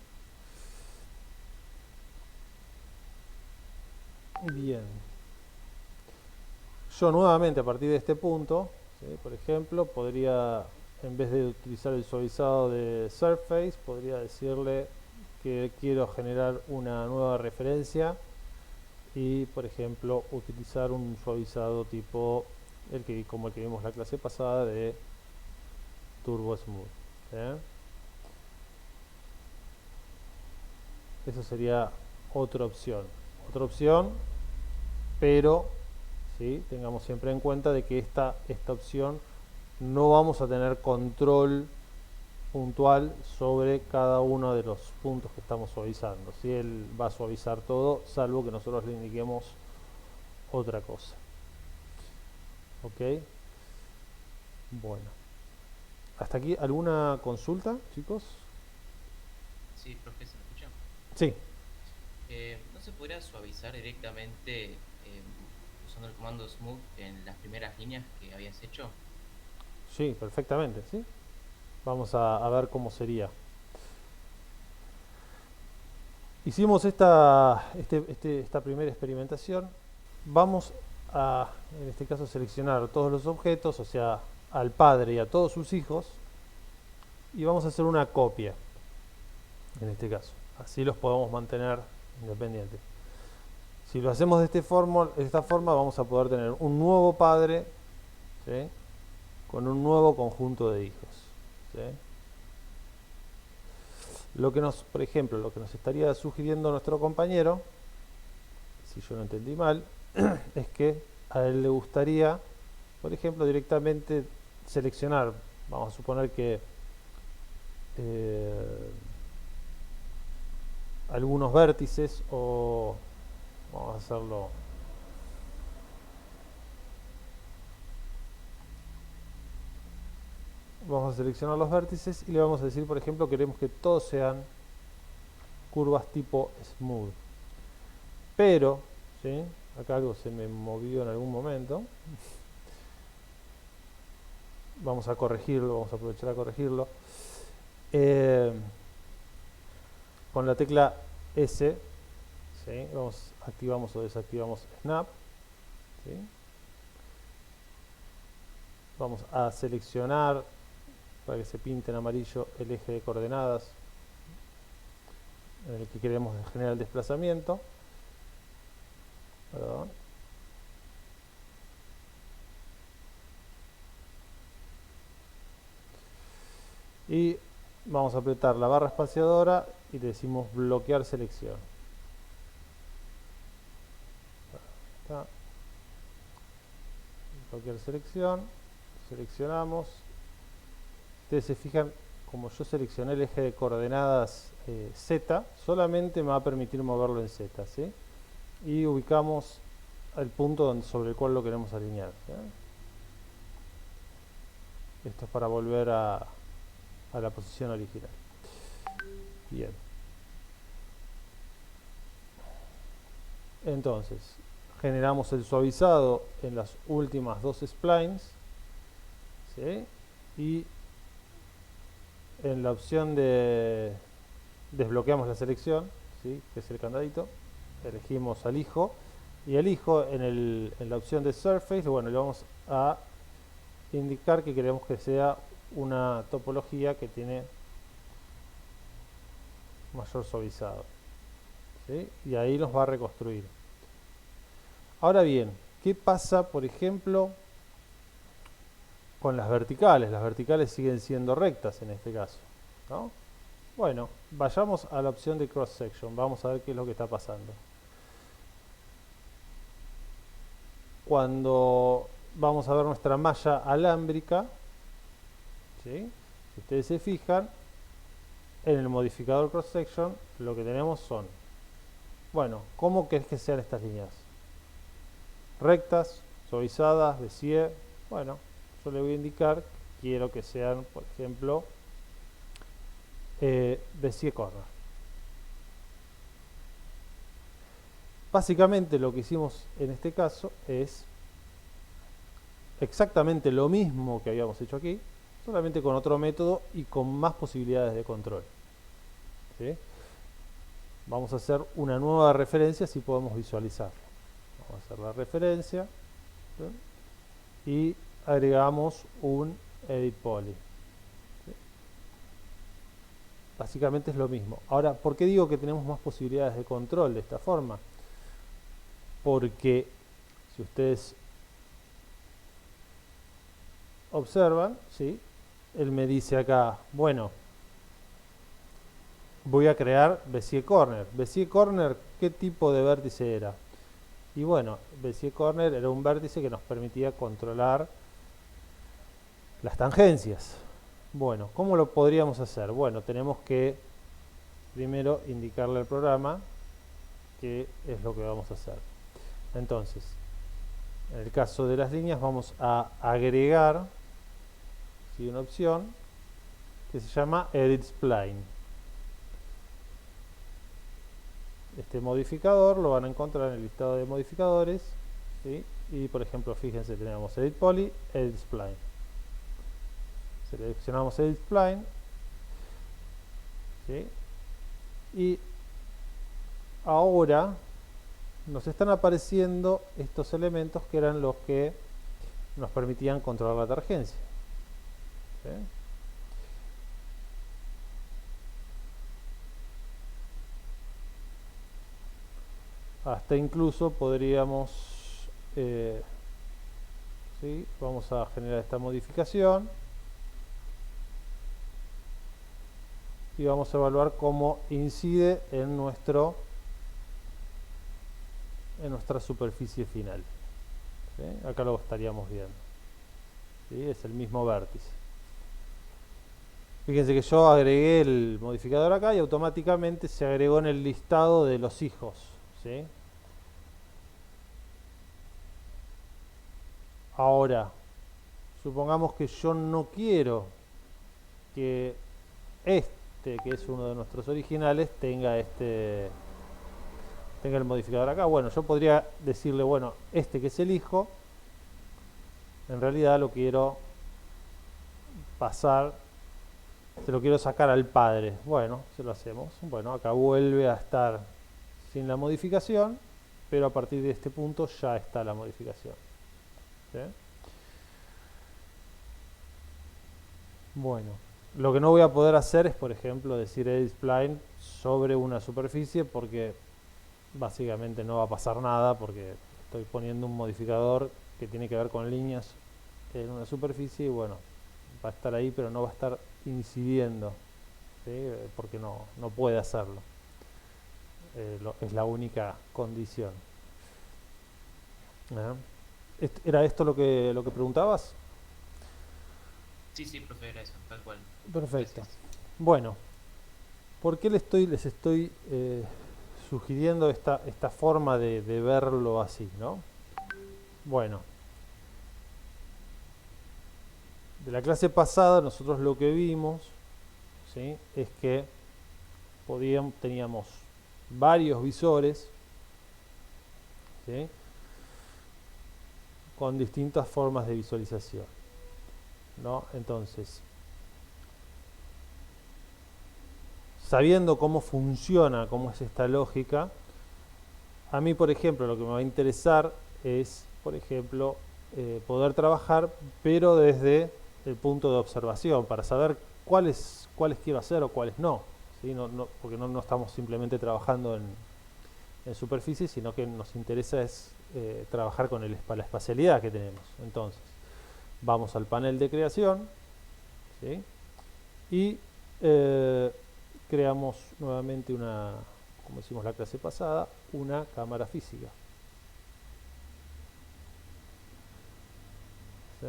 Bien. Yo nuevamente a partir de este punto, ¿sí? Por ejemplo, podría, en vez de utilizar el suavizado de Surface, podría decirle que quiero generar una nueva referencia y, por ejemplo, utilizar un suavizado tipo como el que vimos la clase pasada de Turbo Smooth. ¿Sí? Eso sería otra opción. Otra opción, pero ¿sí? Tengamos siempre en cuenta de que esta opción no vamos a tener control puntual sobre cada uno de los puntos que estamos suavizando. ¿Sí? Él va a suavizar todo, salvo que nosotros le indiquemos otra cosa. ¿Ok? Bueno. ¿Hasta aquí alguna consulta, chicos?
Sí, profe, ¿se me escucha?
Sí.
¿No se podría suavizar directamente usando el comando Smooth en las primeras líneas que habías hecho?
Sí, perfectamente, ¿sí? Vamos a ver cómo sería. Hicimos esta primera experimentación. Vamos a, en este caso, seleccionar todos los objetos, o sea, al padre y a todos sus hijos, y vamos a hacer una copia, en este caso. Así los podemos mantener independientes. Si lo hacemos de esta forma, vamos a poder tener un nuevo padre, ¿sí? Con un nuevo conjunto de hijos. ¿Sí? Por ejemplo, lo que nos estaría sugiriendo nuestro compañero, si yo no entendí mal, es que a él le gustaría, por ejemplo, directamente seleccionar, vamos a suponer que algunos vértices, o vamos a hacerlo vamos a seleccionar los vértices y le vamos a decir, por ejemplo, queremos que todos sean curvas tipo smooth, pero ¿sí? Acá algo se me movió en algún momento. Vamos a corregirlo, vamos a aprovechar a corregirlo. Con la tecla S, ¿sí? Activamos o desactivamos Snap. ¿Sí? Vamos a seleccionar para que se pinte en amarillo el eje de coordenadas en el que queremos generar el desplazamiento. Perdón. Y vamos a apretar la barra espaciadora y le decimos bloquear selección. Está. Bloquear selección. Seleccionamos. Ustedes se fijan, como yo seleccioné el eje de coordenadas Z, solamente me va a permitir moverlo en Z, ¿sí? Y ubicamos el punto sobre el cual lo queremos alinear, ¿sí? Esto es para volver a la posición original. Bien. Entonces, generamos el suavizado en las últimas dos splines, ¿sí? Y en la opción de desbloqueamos la selección, ¿sí? Que es el candadito, elegimos al hijo Y elijo en la opción de Surface, bueno, le vamos a indicar que queremos que sea una topología que tiene mayor suavizado, ¿sí? Y ahí nos va a reconstruir. Ahora bien, ¿qué pasa, por ejemplo, con las verticales? Las verticales siguen siendo rectas en este caso, ¿no? Bueno, vayamos a la opción de Cross Section. Vamos a ver qué es lo que está pasando. Cuando vamos a ver nuestra malla alámbrica, ¿sí? Si ustedes se fijan, en el modificador Cross Section lo que tenemos son, bueno, ¿cómo querés que sean estas líneas? Rectas, suavizadas, Bezier. Bueno, yo le voy a indicar que quiero que sean, por ejemplo, Bezier corner. Básicamente lo que hicimos en este caso es exactamente lo mismo que habíamos hecho aquí, solamente con otro método y con más posibilidades de control, ¿sí? Vamos a hacer una nueva referencia si podemos visualizarlo. Vamos a hacer la referencia, ¿sí? Y agregamos un edit poly, ¿sí? Básicamente es lo mismo. Ahora, ¿por qué digo que tenemos más posibilidades de control de esta forma? Porque si ustedes observan, ¿sí? Él me dice acá, bueno, voy a crear Bezier corner. Bezier corner, ¿qué tipo de vértice era? Y bueno, Bezier corner era un vértice que nos permitía controlar las tangencias. Bueno, ¿cómo lo podríamos hacer? Bueno, tenemos que primero indicarle al programa qué es lo que vamos a hacer. Entonces, en el caso de las líneas vamos a agregar, ¿sí?, una opción que se llama Edit Spline. Este modificador lo van a encontrar en el listado de modificadores, ¿sí? Y por ejemplo, fíjense, tenemos Edit Poly, Edit Spline. Seleccionamos Edit Spline, ¿sí? Y ahora nos están apareciendo estos elementos que eran los que nos permitían controlar la tangencia, ¿sí? Hasta incluso podríamos, ¿sí? Vamos a generar esta modificación y vamos a evaluar cómo incide en nuestra superficie final, ¿sí? Acá lo estaríamos viendo, ¿sí? Es el mismo vértice. Fíjense que yo agregué el modificador acá y automáticamente se agregó en el listado de los hijos, ¿sí? Ahora, supongamos que yo no quiero que que es uno de nuestros originales, tenga el modificador acá. Bueno, yo podría decirle, bueno, este que es el hijo, en realidad lo quiero pasar, se lo quiero sacar al padre. Bueno, se lo hacemos. Bueno, acá vuelve a estar sin la modificación, pero a partir de este punto ya está la modificación, ¿sí? Bueno, lo que no voy a poder hacer es, por ejemplo, decir Edit Spline sobre una superficie, porque básicamente no va a pasar nada, porque estoy poniendo un modificador que tiene que ver con líneas en una superficie y bueno, va a estar ahí, pero no va a estar incidiendo, ¿sí? Porque no puede hacerlo. Es la única condición. ¿Era esto lo que preguntabas?
Sí, profe, era eso, tal cual.
Perfecto.
Gracias.
Bueno, ¿por qué les estoy sugiriendo esta forma de verlo así, ¿no? Bueno, de la clase pasada nosotros lo que vimos, ¿sí?, es que teníamos varios visores, ¿sí?, con distintas formas de visualización, ¿no? Entonces, sabiendo cómo funciona, cómo es esta lógica, A mí, por ejemplo, lo que me va a interesar es, por ejemplo, poder trabajar, pero desde el punto de observación, para saber cuáles quiero hacer o cuáles no, ¿sí? Porque no estamos simplemente trabajando en superficie, sino que nos interesa es trabajar con la espacialidad que tenemos. Entonces, vamos al panel de creación, ¿sí? Y creamos nuevamente como hicimos la clase pasada, una cámara física. ¿Sí?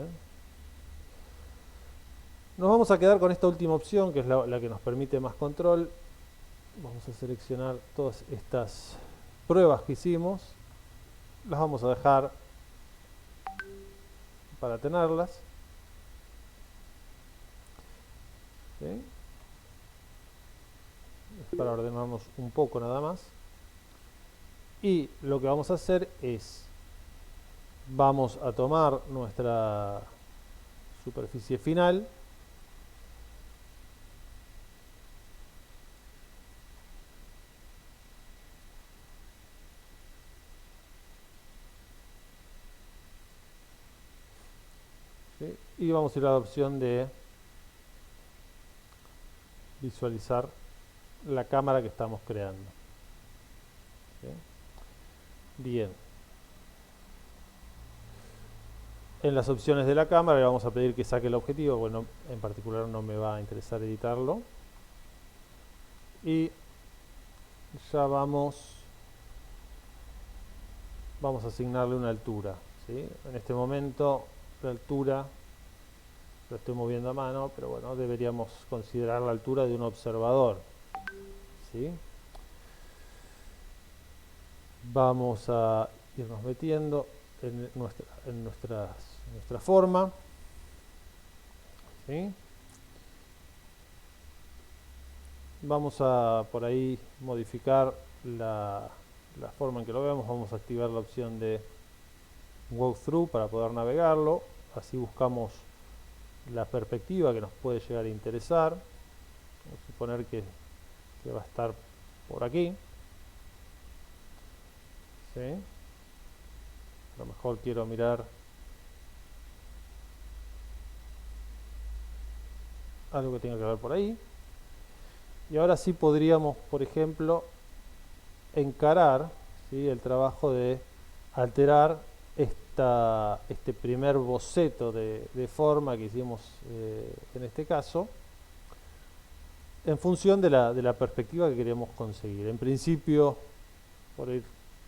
Nos vamos a quedar con esta última opción, que es la que nos permite más control. Vamos a seleccionar todas estas pruebas que hicimos. Las vamos a dejar para tenerlas. ¿Sí? Es para ordenarnos un poco nada más. Y lo que vamos a hacer es, vamos a tomar nuestra superficie final. ¿Sí? Y vamos a ir a la opción de visualizar la cámara que estamos creando. ¿Sí? Bien. En las opciones de la cámara le vamos a pedir que saque el objetivo. Bueno, en particular no me va a interesar editarlo. Y ya vamos a asignarle una altura, ¿sí? En este momento la altura lo estoy moviendo a mano, pero bueno, deberíamos considerar la altura de un observador, ¿sí? Vamos a irnos metiendo en nuestra forma, ¿sí? Vamos a por ahí modificar la forma en que lo vemos. Vamos a activar la opción de walkthrough para poder navegarlo. Así buscamos la perspectiva que nos puede llegar a interesar. Vamos a suponer que va a estar por aquí, ¿sí? A lo mejor quiero mirar algo que tenga que ver por ahí. Y ahora sí podríamos, por ejemplo, encarar, ¿sí?, el trabajo de alterar este primer boceto de forma que hicimos en este caso, en función de la perspectiva que queremos conseguir. En principio, por ahí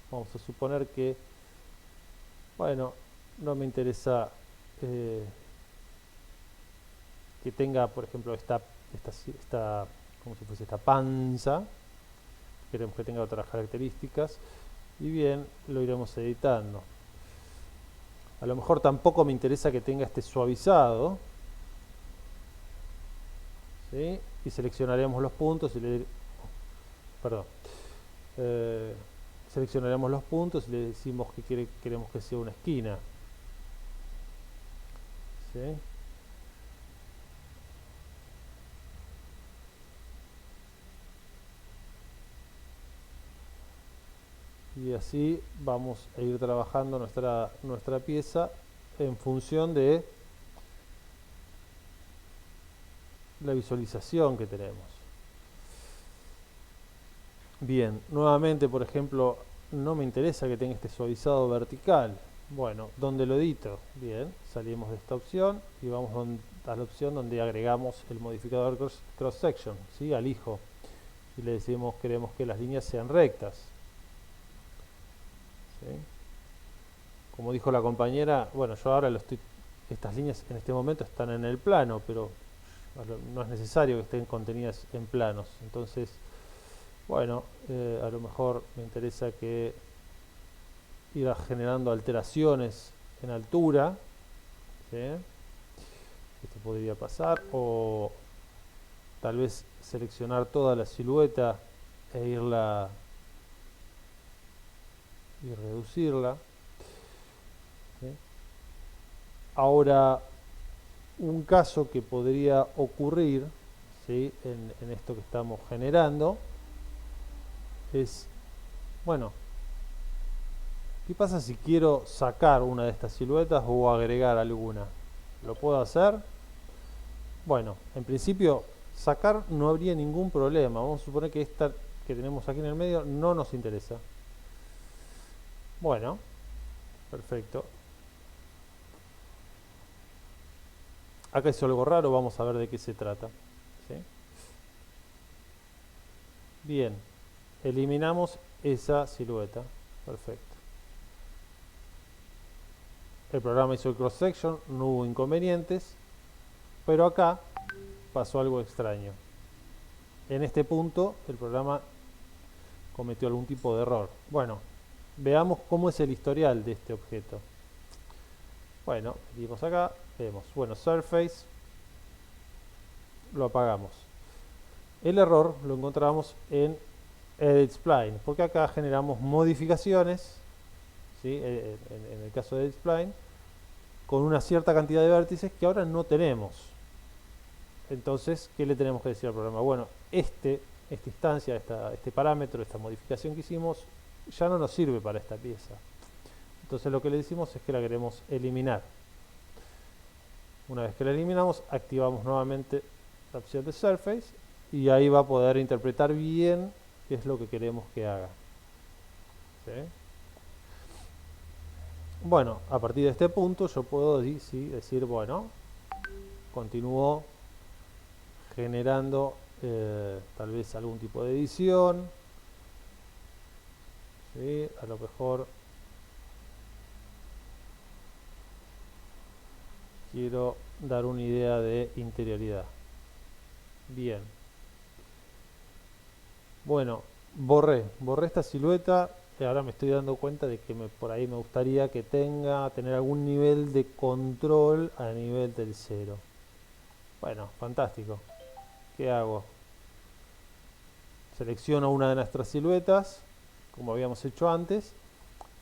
vamos a suponer que, bueno, no me interesa que tenga, por ejemplo, esta como si fuese esta panza. Queremos que tenga otras características, y bien, lo iremos editando. A lo mejor tampoco me interesa que tenga este suavizado, ¿sí? Y seleccionaremos los puntos y seleccionaremos los puntos y le decimos que queremos que sea una esquina, ¿sí? Y así vamos a ir trabajando nuestra pieza en función de la visualización que tenemos. Bien, nuevamente, por ejemplo, no me interesa que tenga este suavizado vertical. Bueno, ¿dónde lo edito? Bien, salimos de esta opción y vamos a la opción donde agregamos el modificador cross section, ¿sí?, al hijo, y le decimos queremos que las líneas sean rectas. ¿Sí? Como dijo la compañera, bueno, yo ahora estas líneas en este momento están en el plano, pero no es necesario que estén contenidas en planos. Entonces, bueno, a lo mejor me interesa que ir generando alteraciones en altura, ¿sí? Esto podría pasar, o tal vez seleccionar toda la silueta e y reducirla, ¿sí? Ahora, un caso que podría ocurrir, ¿sí?, en esto que estamos generando es, bueno, ¿Qué pasa si quiero sacar una de estas siluetas o agregar alguna? ¿Lo puedo hacer? Bueno, en principio sacar no habría ningún problema. Vamos a suponer que esta que tenemos aquí en el medio no nos interesa. Bueno, perfecto. Acá hizo algo raro, vamos a ver de qué se trata. ¿Sí? Bien, eliminamos esa silueta. Perfecto. El programa hizo el cross section, no hubo inconvenientes, pero acá pasó algo extraño. En este punto el programa cometió algún tipo de error. Bueno, veamos cómo es el historial de este objeto. Bueno, venimos acá, vemos, bueno, Surface, lo apagamos. El error lo encontramos en Edit Spline, porque acá generamos modificaciones, ¿sí? En el caso de Edit Spline, con una cierta cantidad de vértices que ahora no tenemos. Entonces, ¿qué le tenemos que decir al programa? Bueno, esta instancia, este parámetro, esta modificación que hicimos, ya no nos sirve para esta pieza. Entonces lo que le decimos es que la queremos eliminar. Una vez que la eliminamos, activamos nuevamente la opción de Surface y ahí va a poder interpretar bien qué es lo que queremos que haga. ¿Sí? Bueno, a partir de este punto yo puedo decir, bueno, continúo generando tal vez algún tipo de edición. ¿Sí? A lo mejor quiero dar una idea de interioridad. Bien. Bueno, borré esta silueta y ahora me estoy dando cuenta de que por ahí me gustaría que tener algún nivel de control a nivel del 0. Bueno, fantástico. ¿Qué hago? Selecciono una de nuestras siluetas, como habíamos hecho antes,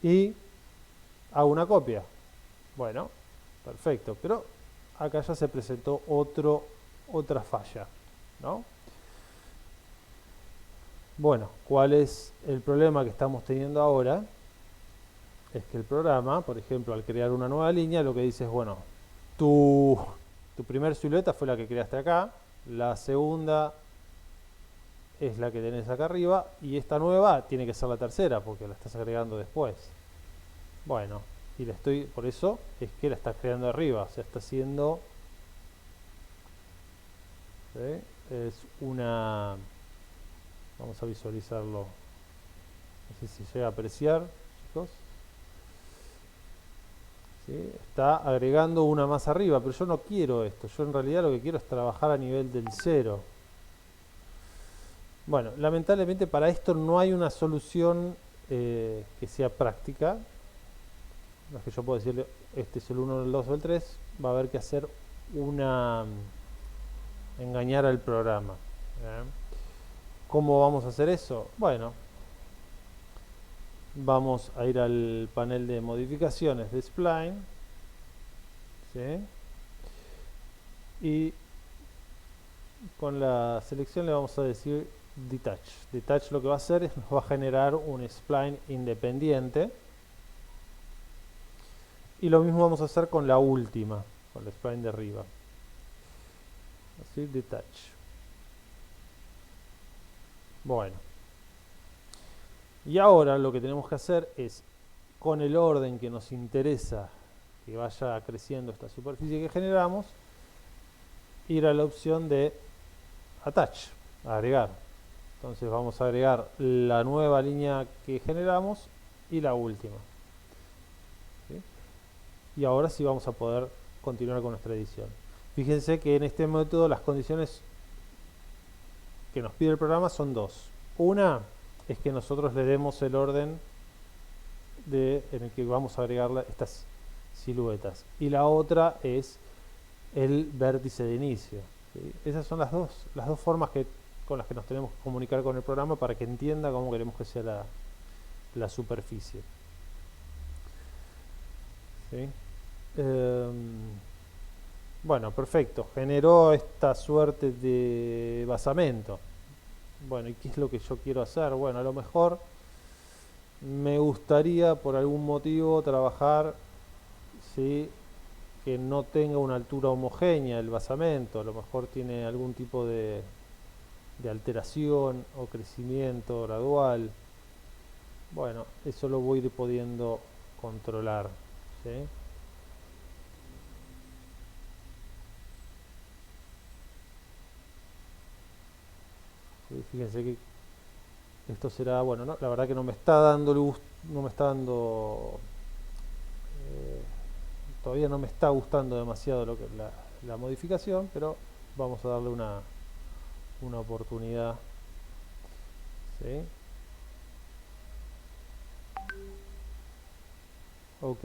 y hago una copia. Bueno, perfecto, pero acá ya se presentó otra falla, ¿no? Bueno, ¿cuál es el problema que estamos teniendo ahora? Es que el programa, por ejemplo, al crear una nueva línea, lo que dice es, bueno, tu primer silueta fue la que creaste acá, la segunda es la que tenés acá arriba, y esta nueva tiene que ser la tercera, porque la estás agregando después. Bueno, por eso es que la estás creando arriba, o sea, está haciendo, ¿sí? Es una, vamos a visualizarlo, no sé si llega a apreciar, chicos. ¿Sí? Está agregando una más arriba, pero yo no quiero esto, yo en realidad lo que quiero es trabajar a nivel del 0. Bueno, lamentablemente para esto no hay una solución que sea práctica. No es que yo puedo decirle, este es el 1, el 2 o el 3, va a haber que hacer engañar al programa. ¿Eh? ¿Cómo vamos a hacer eso? Bueno, vamos a ir al panel de modificaciones de Spline, ¿sí? Y con la selección le vamos a decir Detach. Detach lo que va a hacer es nos va a generar un Spline independiente. Y lo mismo vamos a hacer con la última, con la spline de arriba. Así, Detach. Bueno. Y ahora lo que tenemos que hacer es, con el orden que nos interesa que vaya creciendo esta superficie que generamos, ir a la opción de Attach, agregar. Entonces vamos a agregar la nueva línea que generamos y la última. Y ahora sí vamos a poder continuar con nuestra edición. Fíjense que en este método las condiciones que nos pide el programa son dos. Una es que nosotros le demos el orden en el que vamos a agregar estas siluetas. Y la otra es el vértice de inicio. ¿Sí? Esas son las dos formas con las que nos tenemos que comunicar con el programa para que entienda cómo queremos que sea la superficie. ¿Sí? Bueno, perfecto. Generó esta suerte de basamento. Bueno, ¿y qué es lo que yo quiero hacer? Bueno, a lo mejor me gustaría por algún motivo trabajar, ¿sí?, que no tenga una altura homogénea el basamento, a lo mejor tiene algún tipo de alteración o crecimiento gradual. Bueno, eso lo voy a ir pudiendo controlar, ¿sí? Sí, fíjense que esto será, bueno, no, la verdad que no me está dando luz, no me está dando, eh, todavía no me está gustando demasiado lo que la modificación, pero vamos a darle una oportunidad, ¿sí? Ok,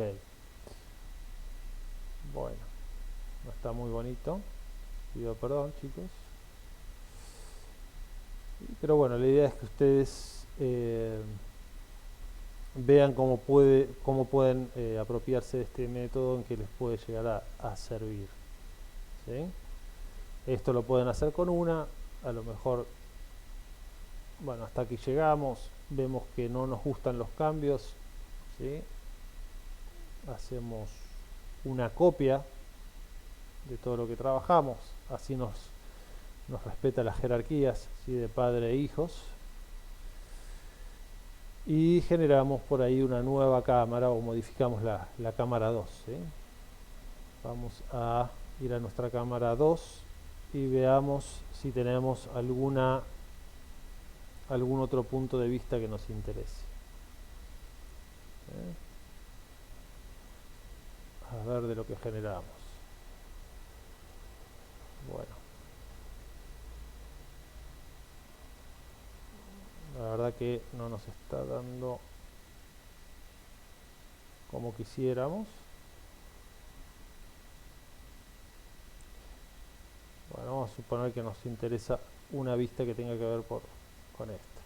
bueno, no está muy bonito, pido perdón, chicos. Pero bueno, la idea es que ustedes vean cómo pueden apropiarse de este método en que les puede llegar a servir, ¿sí? Esto lo pueden hacer con una, a lo mejor, bueno, hasta aquí llegamos, vemos que no nos gustan los cambios, ¿sí? Hacemos una copia de todo lo que trabajamos, así nos respeta las jerarquías, ¿sí?, de padre e hijos, y generamos por ahí una nueva cámara o modificamos la cámara 2, ¿sí? Vamos a ir a nuestra cámara 2 y veamos si tenemos algún otro punto de vista que nos interese, ¿sí? A ver de lo que generamos. Bueno, la verdad que no nos está dando como quisiéramos. Bueno, vamos a suponer que nos interesa una vista que tenga que ver con esta,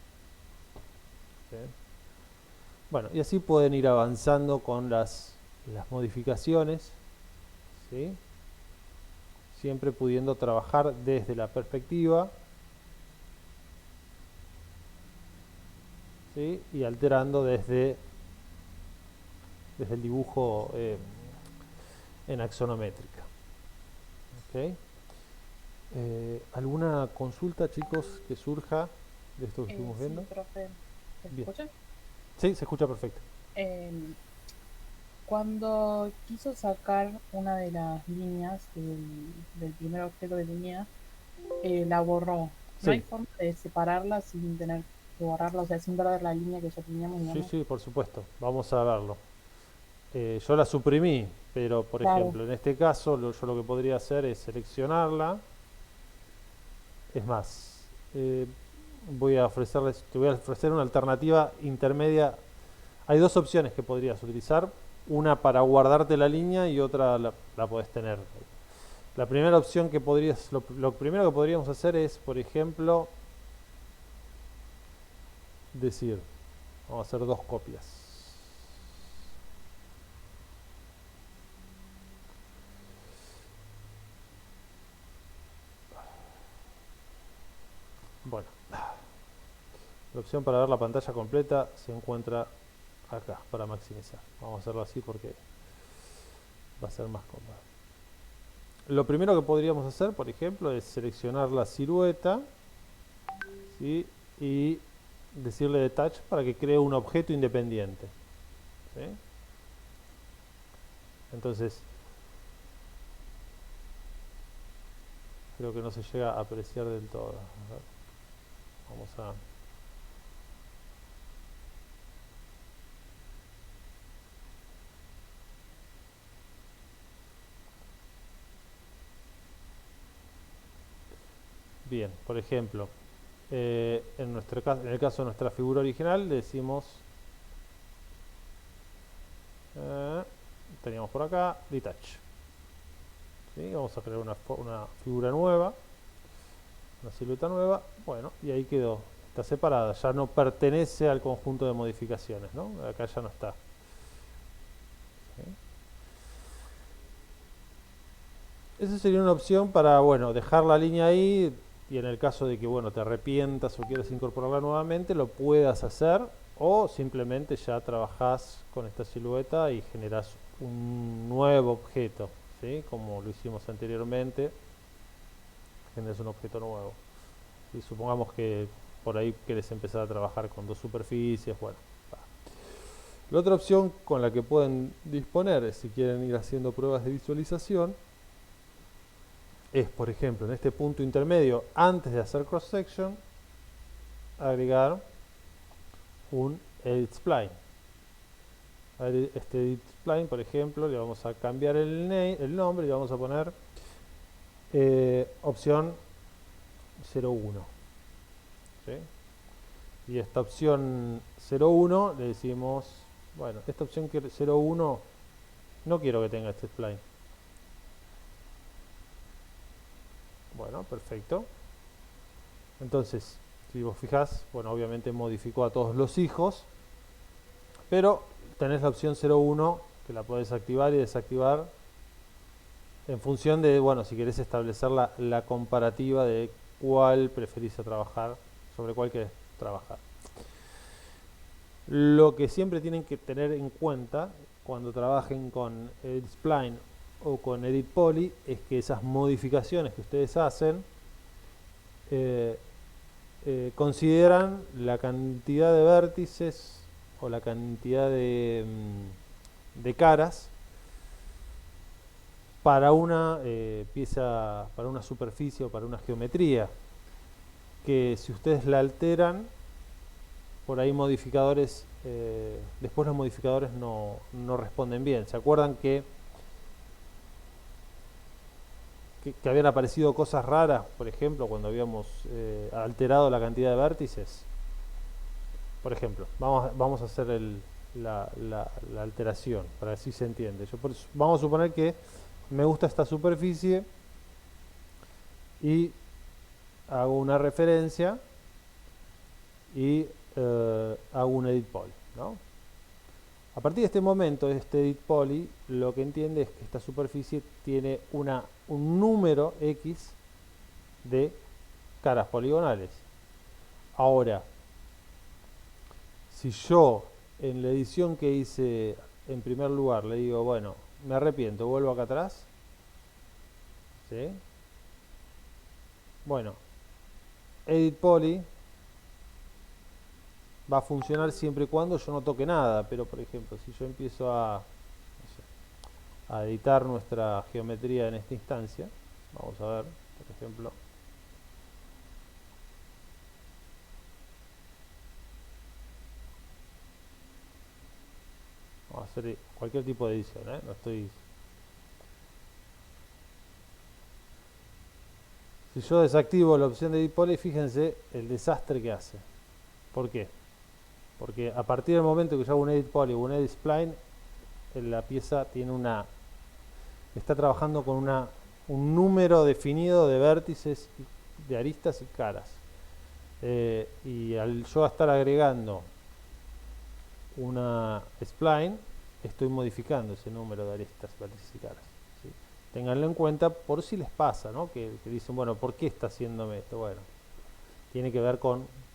¿sí? Bueno, y así pueden ir avanzando con las modificaciones, ¿sí?, siempre pudiendo trabajar desde la perspectiva, ¿sí?, y alterando desde el dibujo en axonométrica. ¿Okay? ¿Alguna consulta, chicos, que surja de esto que estuvimos viendo?
Sí, profe, ¿se
Bien.
escucha?
Sí, se escucha perfecto.
Cuando quiso sacar una de las líneas del primer objeto que tenía, la borró. ¿No hay
Sí,
forma de separarla sin tener que borrarla? O sea, sin perder la línea que ya teníamos,
sí,
digamos.
sí, por supuesto. Vamos a verlo. Yo la suprimí, pero por
Claro.
ejemplo, en este caso, yo lo que podría hacer es seleccionarla. Es más, te voy a ofrecer una alternativa intermedia. Hay dos opciones que podrías utilizar, una para guardarte la línea y otra la podés tener. La primera opción que lo primero que podríamos hacer es, por ejemplo, decir, vamos a hacer dos copias. Bueno, la opción para ver la pantalla completa se encuentra acá, para maximizar. Vamos a hacerlo así porque va a ser más cómodo. Lo primero que podríamos hacer, por ejemplo, es seleccionar la silueta, ¿sí?, y decirle detach para que cree un objeto independiente, ¿sí? Entonces, creo que no se llega a apreciar del todo. A ver. Vamos a... Bien, por ejemplo, en el caso de nuestra figura original, le decimos, teníamos por acá, detach. ¿Sí? Vamos a crear una figura nueva, una silueta nueva, bueno, y ahí quedó, está separada, ya no pertenece al conjunto de modificaciones, ¿no? Acá ya no está. ¿Sí? Esa sería una opción para, bueno, dejar la línea ahí, y en el caso de que, bueno, te arrepientas o quieras incorporarla nuevamente, lo puedas hacer, o simplemente ya trabajás con esta silueta y generás un nuevo objeto, ¿sí? Como lo hicimos anteriormente, generas un objeto nuevo. Y supongamos que por ahí querés empezar a trabajar con dos superficies, bueno. Va. La otra opción con la que pueden disponer, si quieren ir haciendo pruebas de visualización, es, por ejemplo, en este punto intermedio, antes de hacer cross-section, agregar un edit spline. Este edit spline, por ejemplo, le vamos a cambiar el nombre y le vamos a poner opción 01. ¿Sí? Y esta opción 01 le decimos, bueno, esta opción 01 no quiero que tenga este spline. Bueno, perfecto. Entonces, si vos fijás, bueno, obviamente modificó a todos los hijos, pero tenés la opción 01 que la podés activar y desactivar en función de, bueno, si querés establecer la comparativa de cuál preferís a trabajar, sobre cuál querés trabajar. Lo que siempre tienen que tener en cuenta cuando trabajen con Edit Spline o con Edit Poly es que esas modificaciones que ustedes hacen consideran la cantidad de vértices o la cantidad de caras para una pieza, para una superficie o para una geometría, que si ustedes la alteran, por ahí modificadores, después los modificadores no responden bien. ¿Se acuerdan que habían aparecido cosas raras, por ejemplo, cuando habíamos alterado la cantidad de vértices? Por ejemplo, vamos a hacer la alteración, para ver si se entiende. Vamos a suponer que me gusta esta superficie y hago una referencia y hago un edit poly, ¿no? A partir de este momento, este edit poly lo que entiende es que esta superficie tiene un número X de caras poligonales. Ahora, si yo en la edición que hice en primer lugar le digo, bueno, me arrepiento, vuelvo acá atrás, ¿sí? Bueno, edit poly va a funcionar siempre y cuando yo no toque nada, pero por ejemplo, si yo empiezo a editar nuestra geometría en esta instancia, vamos a ver, por ejemplo, vamos a hacer cualquier tipo de edición, no estoy... Si yo desactivo la opción de Edit Poly, fíjense el desastre que hace. ¿Por qué? Porque a partir del momento que yo hago un Edit Poly o un Edit Spline, la pieza tiene está trabajando con un número definido de vértices, de aristas y caras. Y al yo estar agregando una spline, estoy modificando ese número de aristas, vértices y caras. ¿Sí? Ténganlo en cuenta por si les pasa, ¿no? Que dicen, bueno, ¿por qué está haciéndome esto? Bueno, tiene que ver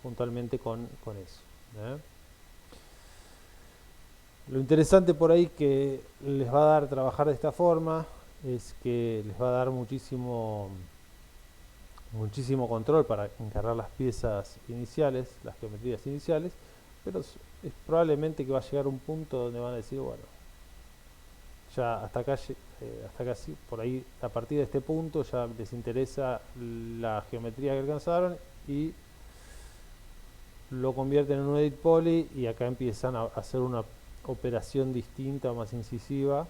puntualmente con eso. Lo interesante por ahí que les va a dar trabajar de esta forma es que les va a dar muchísimo control para encargar las piezas iniciales, las geometrías iniciales, pero es probablemente que va a llegar un punto donde van a decir, bueno, ya hasta acá sí, por ahí a partir de este punto ya les interesa la geometría que alcanzaron y lo convierten en un edit poly y acá empiezan a hacer una operación distinta o más incisiva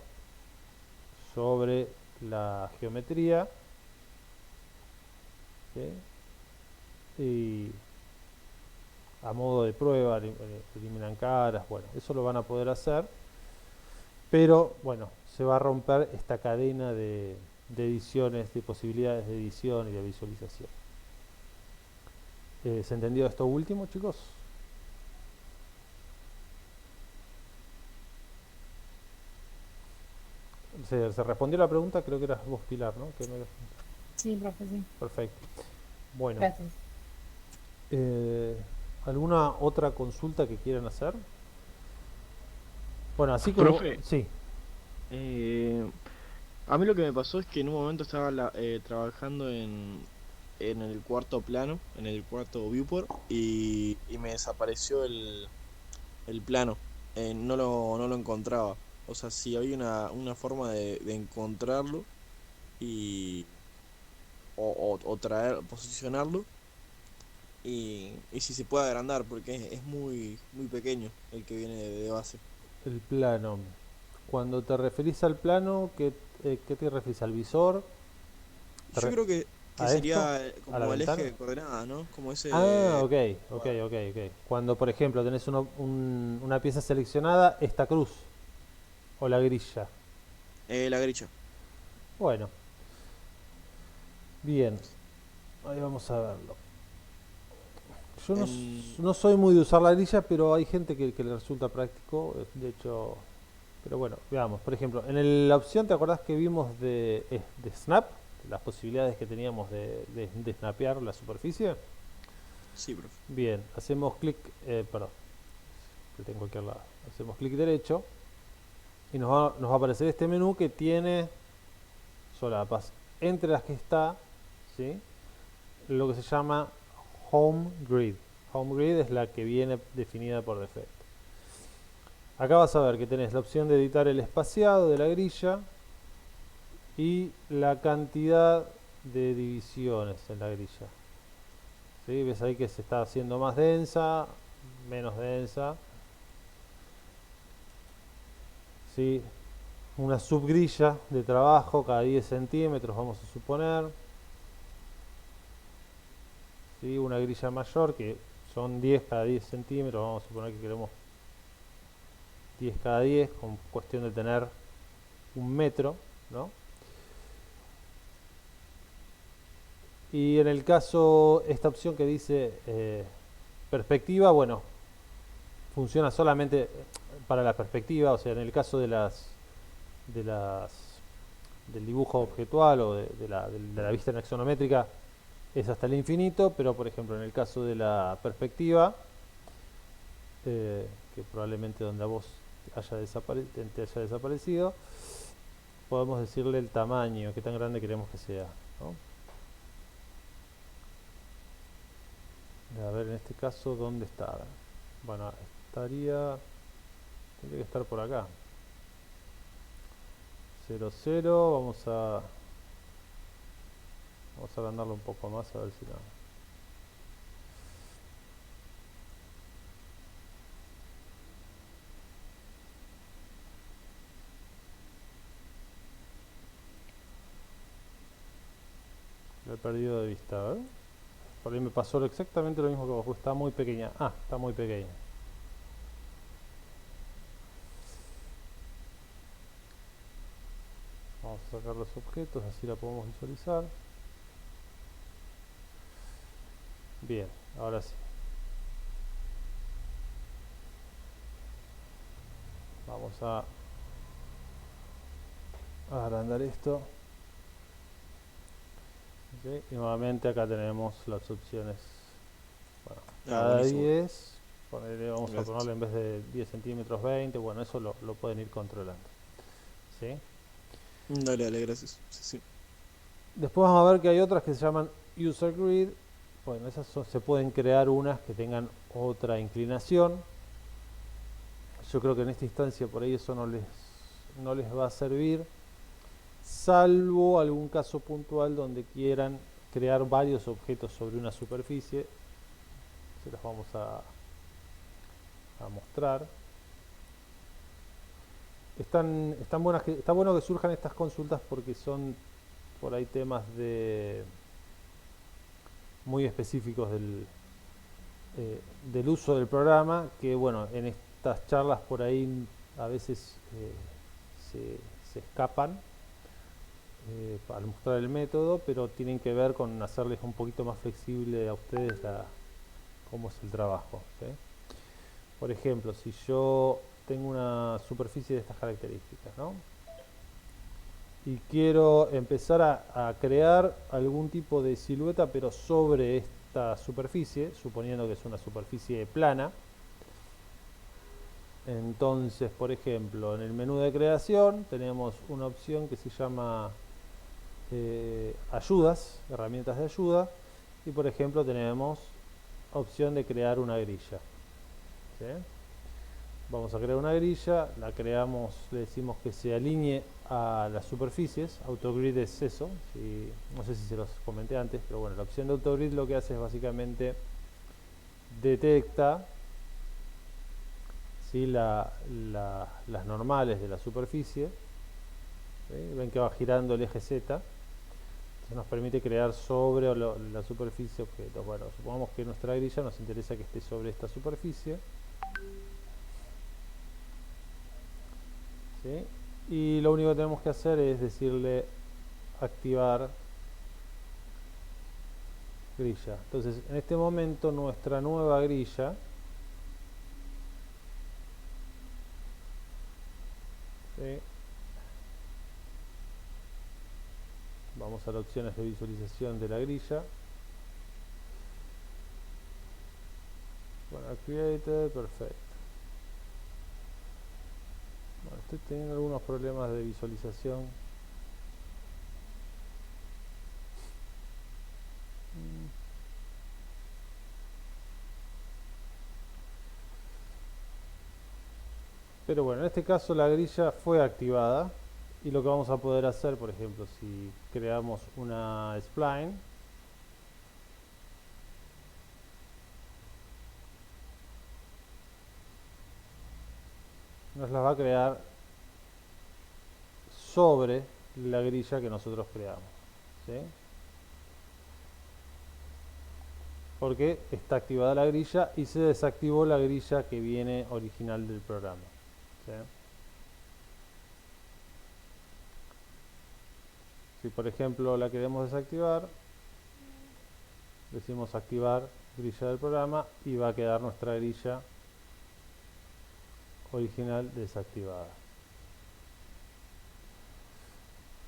sobre la geometría, ¿sí? Y a modo de prueba eliminan caras, bueno, eso lo van a poder hacer, pero bueno, se va a romper esta cadena de ediciones, de posibilidades de edición y de visualización. ¿Se entendió esto último, chicos? ¿Se respondió la pregunta? Creo que eras vos, Pilar, ¿no?
Sí, profe, sí.
Perfecto. Bueno.
Gracias.
¿Alguna otra consulta que quieran hacer? Bueno, así como...
Profe,
Sí,
eh, a mí lo que me pasó es que en un momento estaba trabajando en el cuarto plano, en el cuarto viewport, y me desapareció el plano. No lo encontraba. O sea, si había una forma de encontrarlo y o traer, posicionarlo y si se puede agrandar, porque es muy pequeño el que viene de base.
el plano. Cuando te referís al plano, ¿qué te referís? ¿Al visor? ¿Te
Yo
re-
creo que
¿A esto?
sería
¿A la
como el eje
ventana?
de coordenadas, ¿no? Como
Ah,
ese
ok, ok,
cuadro.
ok, ok. Cuando, por ejemplo, tenés una pieza seleccionada, esta cruz o la grilla.
La gricha.
Bueno, bien, ahí vamos a verlo. Yo
En,
no soy muy de usar la grilla, pero hay gente que le resulta práctico, de hecho, pero bueno, veamos. Por ejemplo, la opción, ¿te acordás que vimos de snap? Las posibilidades que teníamos de snapear la superficie.
sí, profe.
Bien, hacemos clic, perdón, que tengo aquí al lado. Hacemos clic derecho y nos va a aparecer este menú que tiene solapas. Entre las que está, ¿sí?, lo que se llama Home Grid. Home Grid es la que viene definida por defecto. Acá vas a ver que tenés la opción de editar el espaciado de la grilla y la cantidad de divisiones en la grilla. ¿Sí? Ves ahí que se está haciendo más densa, menos densa. ¿Sí? Una subgrilla de trabajo cada 10 centímetros, vamos a suponer. ¿Sí? Una grilla mayor que son 10 cada 10 centímetros, vamos a suponer que queremos 10 cada 10, con cuestión de tener un metro, ¿no? Y en el caso, esta opción que dice perspectiva, bueno, funciona solamente para la perspectiva, o sea, en el caso de las del dibujo objetual o de la vista en axonométrica es hasta el infinito, pero por ejemplo en el caso de la perspectiva, que probablemente donde a vos te haya desaparecido, podemos decirle el tamaño, qué tan grande queremos que sea, ¿no? A ver, en este caso, ¿dónde está? Bueno, tendría que estar por acá. 0, 0, vamos a agrandarlo un poco más a ver si no. Lo he perdido de vista, a ver. Por ahí me pasó exactamente lo mismo que vos, porque está muy pequeña. Ah, está muy pequeña. Vamos a sacar los objetos, así la podemos visualizar. Bien, ahora sí. Vamos a agrandar esto. ¿Sí? Y nuevamente acá tenemos las opciones. Bueno,
Ah,
cada
buenísimo.
10, vamos a
Gracias.
ponerle en vez de 10 centímetros 20, bueno, eso lo pueden ir controlando. ¿Sí?
Dale, dale, gracias. Sí, sí.
Después vamos a ver que hay otras que se llaman User Grid. Bueno, se pueden crear unas que tengan otra inclinación. Yo creo que en esta instancia por ahí eso no les va a servir, salvo algún caso puntual donde quieran crear varios objetos sobre una superficie. Se los vamos a mostrar. Están buenas está bueno que surjan estas consultas porque son por ahí temas muy específicos del uso del programa, que bueno, en estas charlas por ahí a veces se escapan al mostrar el método, pero tienen que ver con hacerles un poquito más flexible a ustedes cómo es el trabajo, ¿sí? Por ejemplo, si yo tengo una superficie de estas características, ¿no?, y quiero empezar a crear algún tipo de silueta, pero sobre esta superficie, suponiendo que es una superficie plana. Entonces, por ejemplo, en el menú de creación tenemos una opción que se llama ayudas, herramientas de ayuda, y por ejemplo tenemos opción de crear una grilla. ¿Sí? Vamos a crear una grilla, la creamos, le decimos que se alinee a las superficies. AutoGrid es eso, no sé si se los comenté antes, pero bueno, la opción de AutoGrid lo que hace es básicamente detecta, ¿sí?, las normales de la superficie. ¿Sí? Ven que va girando el eje Z, entonces nos permite crear sobre la superficie objetos. Bueno, supongamos que nuestra grilla nos interesa que esté sobre esta superficie. ¿Sí? Y lo único que tenemos que hacer es decirle activar grilla. Entonces, en este momento nuestra nueva grilla, ¿sí?, vamos a las opciones de visualización de la grilla. Bueno, created, perfecto. Bueno, estoy teniendo algunos problemas de visualización. Pero bueno, en este caso la grilla fue activada y lo que vamos a poder hacer, por ejemplo, si creamos una spline, nos la va a crear sobre la grilla que nosotros creamos. ¿Sí? Porque está activada la grilla y se desactivó la grilla que viene original del programa. ¿Sí? Si por ejemplo la queremos desactivar, decimos activar grilla del programa y va a quedar nuestra grilla original desactivada.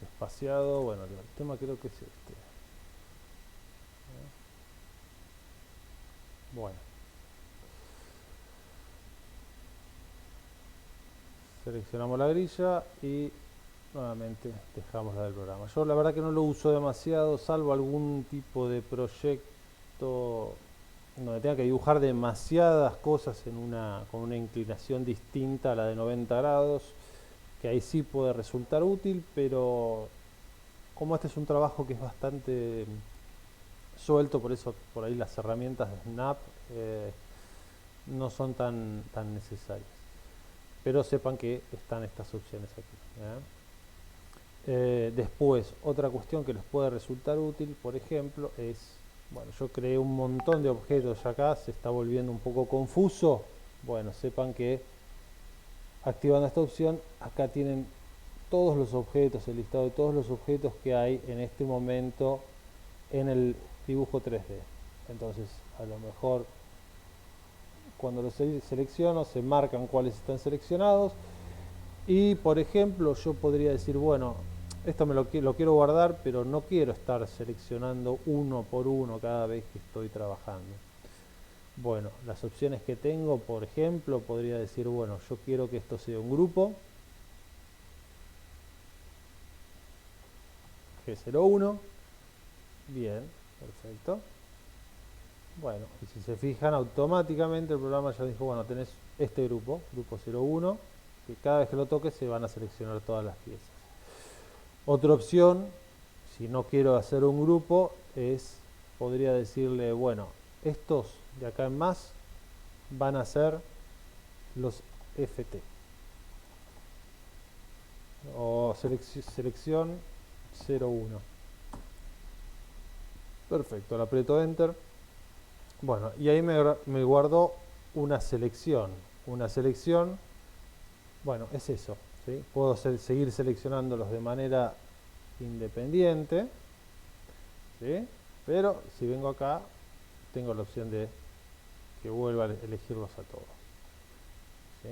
Espaciado, bueno, el tema creo que es este. Bueno. Seleccionamos la grilla y nuevamente dejamos la del programa. Yo la verdad que no lo uso demasiado, salvo algún tipo de proyecto donde tenga que dibujar demasiadas cosas con una inclinación distinta a la de 90 grados, que ahí sí puede resultar útil, pero como este es un trabajo que es bastante suelto, por eso por ahí las herramientas de Snap no son tan necesarias. Pero sepan que están estas opciones aquí. Después, otra cuestión que les puede resultar útil, por ejemplo, es, bueno, yo creé un montón de objetos ya acá, se está volviendo un poco confuso. Bueno, sepan que activando esta opción, acá tienen todos los objetos, el listado de todos los objetos que hay en este momento en el dibujo 3D. Entonces, a lo mejor cuando los selecciono se marcan cuáles están seleccionados y por ejemplo yo podría decir, bueno, esto lo quiero guardar, pero no quiero estar seleccionando uno por uno cada vez que estoy trabajando. Bueno, las opciones que tengo, por ejemplo, podría decir, bueno, yo quiero que esto sea un grupo G01. Bien, perfecto. Bueno, y si se fijan, automáticamente el programa ya dijo, bueno, tenés este grupo 01, que cada vez que lo toques se van a seleccionar todas las piezas. Otra opción, si no quiero hacer un grupo, podría decirle, bueno, estos de acá en más van a ser los FT. O selección 01. Perfecto, le aprieto Enter. Bueno, y ahí me guardó una selección. Una selección, bueno, es eso, ¿sí? Puedo seguir seleccionándolos de manera independiente, ¿sí? Pero si vengo acá, tengo la opción de que vuelva a elegirlos a todos. ¿Sí?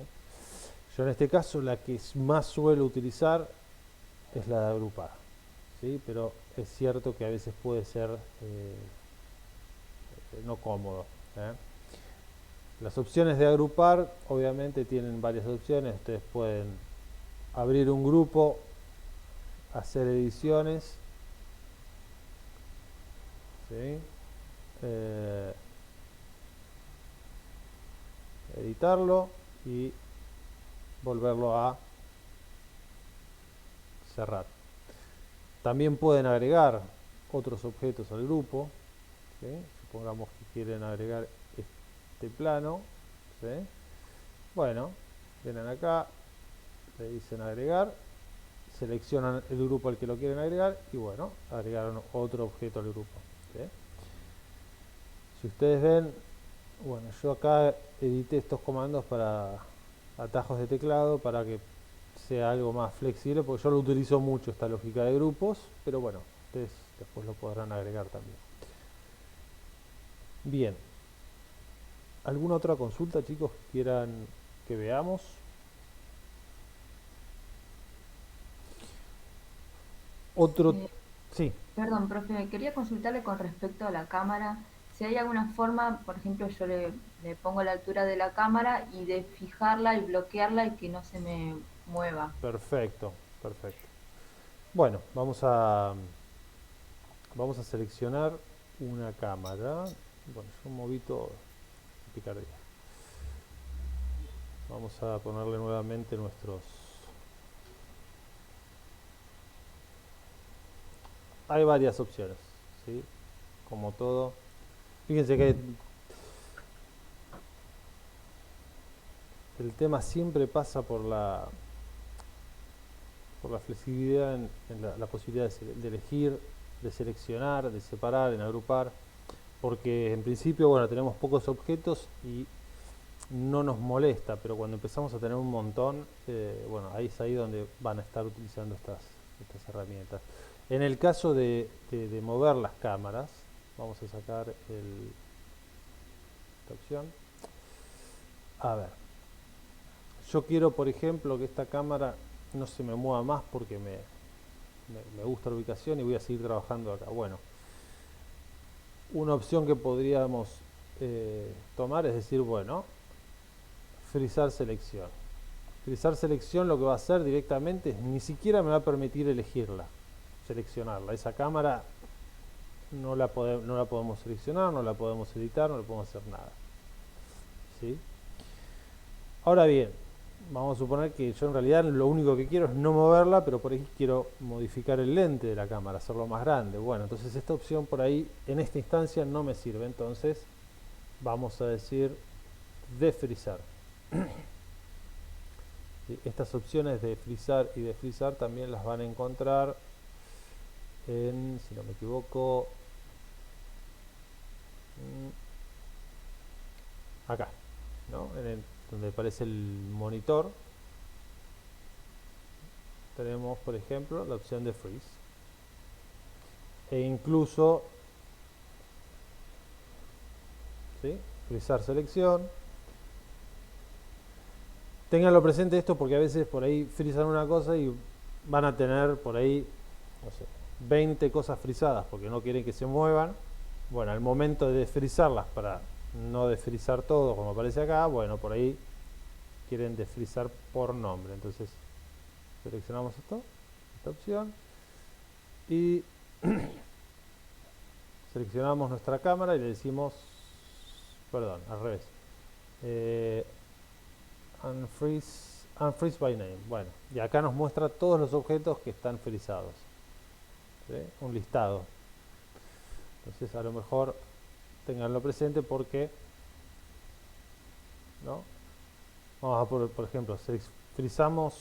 Yo en este caso la que más suelo utilizar es la de agrupar, ¿sí? Pero es cierto que a veces puede ser no cómodo. Las opciones de agrupar, obviamente tienen varias opciones. Ustedes pueden abrir un grupo, hacer ediciones, ¿sí? Editarlo y volverlo a cerrar. También pueden agregar otros objetos al grupo, ¿sí? Supongamos que quieren agregar este plano, ¿sí? Bueno, vienen acá, le dicen agregar, seleccionan el grupo al que lo quieren agregar y bueno, agregaron otro objeto al grupo, ¿sí? Si ustedes ven, bueno, yo acá edité estos comandos para atajos de teclado para que sea algo más flexible, porque yo lo utilizo mucho esta lógica de grupos, pero bueno, ustedes después lo podrán agregar también. Bien, ¿alguna otra consulta, chicos, que quieran que veamos? Otro,
Eh,
sí,
Perdón, profe, quería consultarle con respecto a la cámara, si hay alguna forma, por ejemplo, yo le pongo la altura de la cámara y de fijarla y bloquearla y que no se me mueva.
perfecto, perfecto. Bueno, vamos a seleccionar una cámara. Bueno, yo moví todo, picardía. Vamos a ponerle nuevamente nuestros... Hay varias opciones, ¿sí? Como todo. Fíjense que el tema siempre pasa por la flexibilidad en la posibilidad de elegir, de seleccionar, de separar, en agrupar, porque en principio, bueno, tenemos pocos objetos y no nos molesta, pero cuando empezamos a tener un montón, bueno, ahí es ahí donde van a estar utilizando estas herramientas. En el caso de mover las cámaras, vamos a sacar esta opción. A ver, yo quiero, por ejemplo, que esta cámara no se me mueva más porque me gusta la ubicación y voy a seguir trabajando acá. Bueno, una opción que podríamos tomar es decir, bueno, frizar selección. Frizar selección lo que va a hacer directamente es ni siquiera me va a permitir elegirla, seleccionarla. Esa cámara no la podemos seleccionar, no la podemos editar, no le podemos hacer nada, ¿sí? Ahora bien, vamos a suponer que yo en realidad lo único que quiero es no moverla, pero por ahí quiero modificar el lente de la cámara, hacerlo más grande. Bueno, entonces esta opción por ahí en esta instancia no me sirve, entonces vamos a decir desfrizar. Estas opciones de frizar y desfrizar también las van a encontrar en, si no me equivoco, acá, ¿no? Donde aparece el monitor, tenemos por ejemplo la opción de freeze e incluso, ¿sí? Frizar selección. Ténganlo presente esto porque a veces por ahí frizan una cosa y van a tener por ahí, no sé, 20 cosas frizadas porque no quieren que se muevan. Bueno, al momento de desfrizarlas para no desfrizar todo como aparece acá, bueno, por ahí quieren desfrizar por nombre. Entonces seleccionamos esta opción y seleccionamos nuestra cámara y le decimos, perdón, al revés, unfreeze by name. Bueno, y acá nos muestra todos los objetos que están frizados, ¿sí? Un listado. Entonces a lo mejor tenganlo presente porque, ¿no? Vamos a por ejemplo, frizamos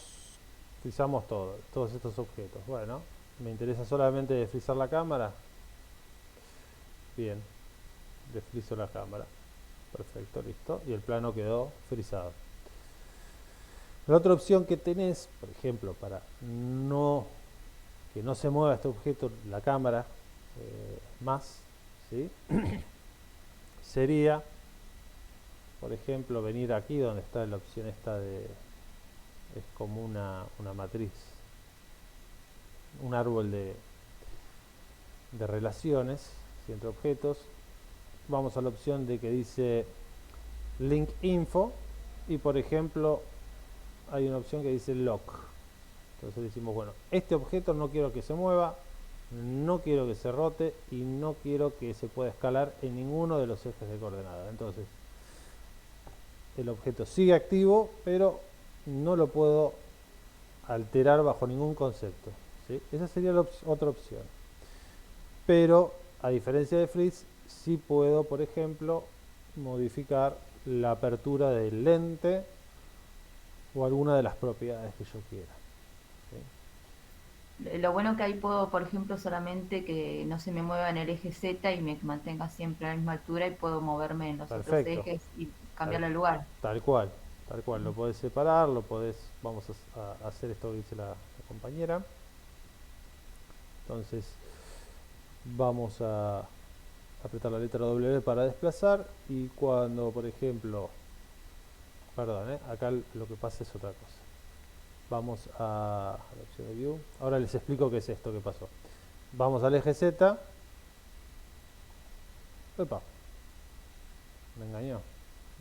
todos estos objetos. Bueno, me interesa solamente desfrizar la cámara. Bien, desfrizo la cámara. Perfecto, listo. Y el plano quedó frizado. La otra opción que tenés, por ejemplo, para que no se mueva este objeto, la cámara, más, ¿sí? Sería, por ejemplo, venir aquí donde está la opción esta es como una matriz, un árbol de relaciones, ¿sí? Entre objetos, vamos a la opción de que dice link info y por ejemplo hay una opción que dice lock. Entonces decimos, bueno, este objeto no quiero que se mueva, no quiero que se rote y no quiero que se pueda escalar en ninguno de los ejes de coordenadas. Entonces el objeto sigue activo, pero no lo puedo alterar bajo ningún concepto, ¿sí? Esa sería la otra opción. Pero a diferencia de Freeze, sí puedo, por ejemplo, modificar la apertura del lente o alguna de las propiedades que yo quiera, ¿sí?
Lo bueno que ahí puedo, por ejemplo, solamente que no se me mueva en el eje Z y me mantenga siempre a la misma altura y puedo moverme en los otros
Perfecto.
ejes y cambiarlo de lugar.
Tal cual, tal cual. Lo podés separar, lo podés, vamos a hacer esto que dice la compañera. Entonces vamos a apretar la letra W para desplazar y cuando, por ejemplo, perdón, acá lo que pasa es otra cosa. Vamos a la opción de View. Ahora les explico qué es esto que pasó. Vamos al eje Z. Epa, me engañó.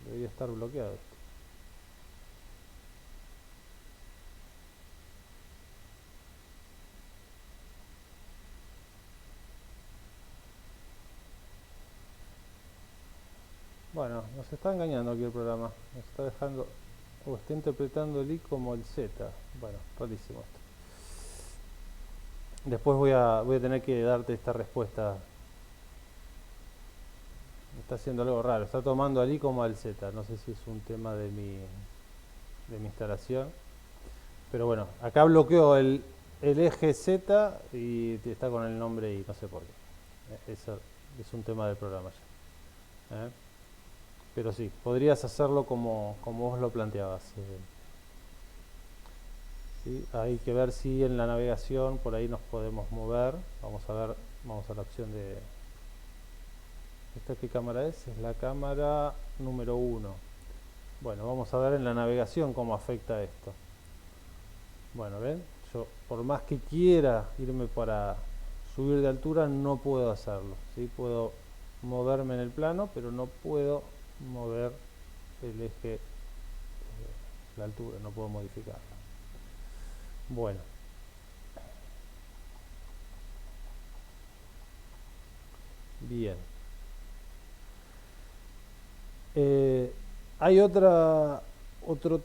Debería estar bloqueado esto. Bueno, nos está engañando aquí el programa. Nos está dejando, o está interpretando el I como el Z. Bueno, rarísimo esto. Después voy a tener que darte esta respuesta. Está haciendo algo raro. Está tomando al I como al Z. No sé si es un tema de mi instalación. Pero bueno, acá bloqueó el eje Z y está con el nombre I. No sé por qué. Eso es un tema del programa ya. Pero sí, podrías hacerlo como vos lo planteabas. ¿Sí? Hay que ver si en la navegación por ahí nos podemos mover. Vamos a ver, vamos a la opción de... ¿Esta qué cámara es? Es la cámara número 1. Bueno, vamos a ver en la navegación cómo afecta esto. Bueno, ¿ven? Yo por más que quiera irme para subir de altura no puedo hacerlo. ¿Sí? Puedo moverme en el plano, pero no puedo mover el eje, la altura, no puedo modificarla. Bueno, bien. Hay otro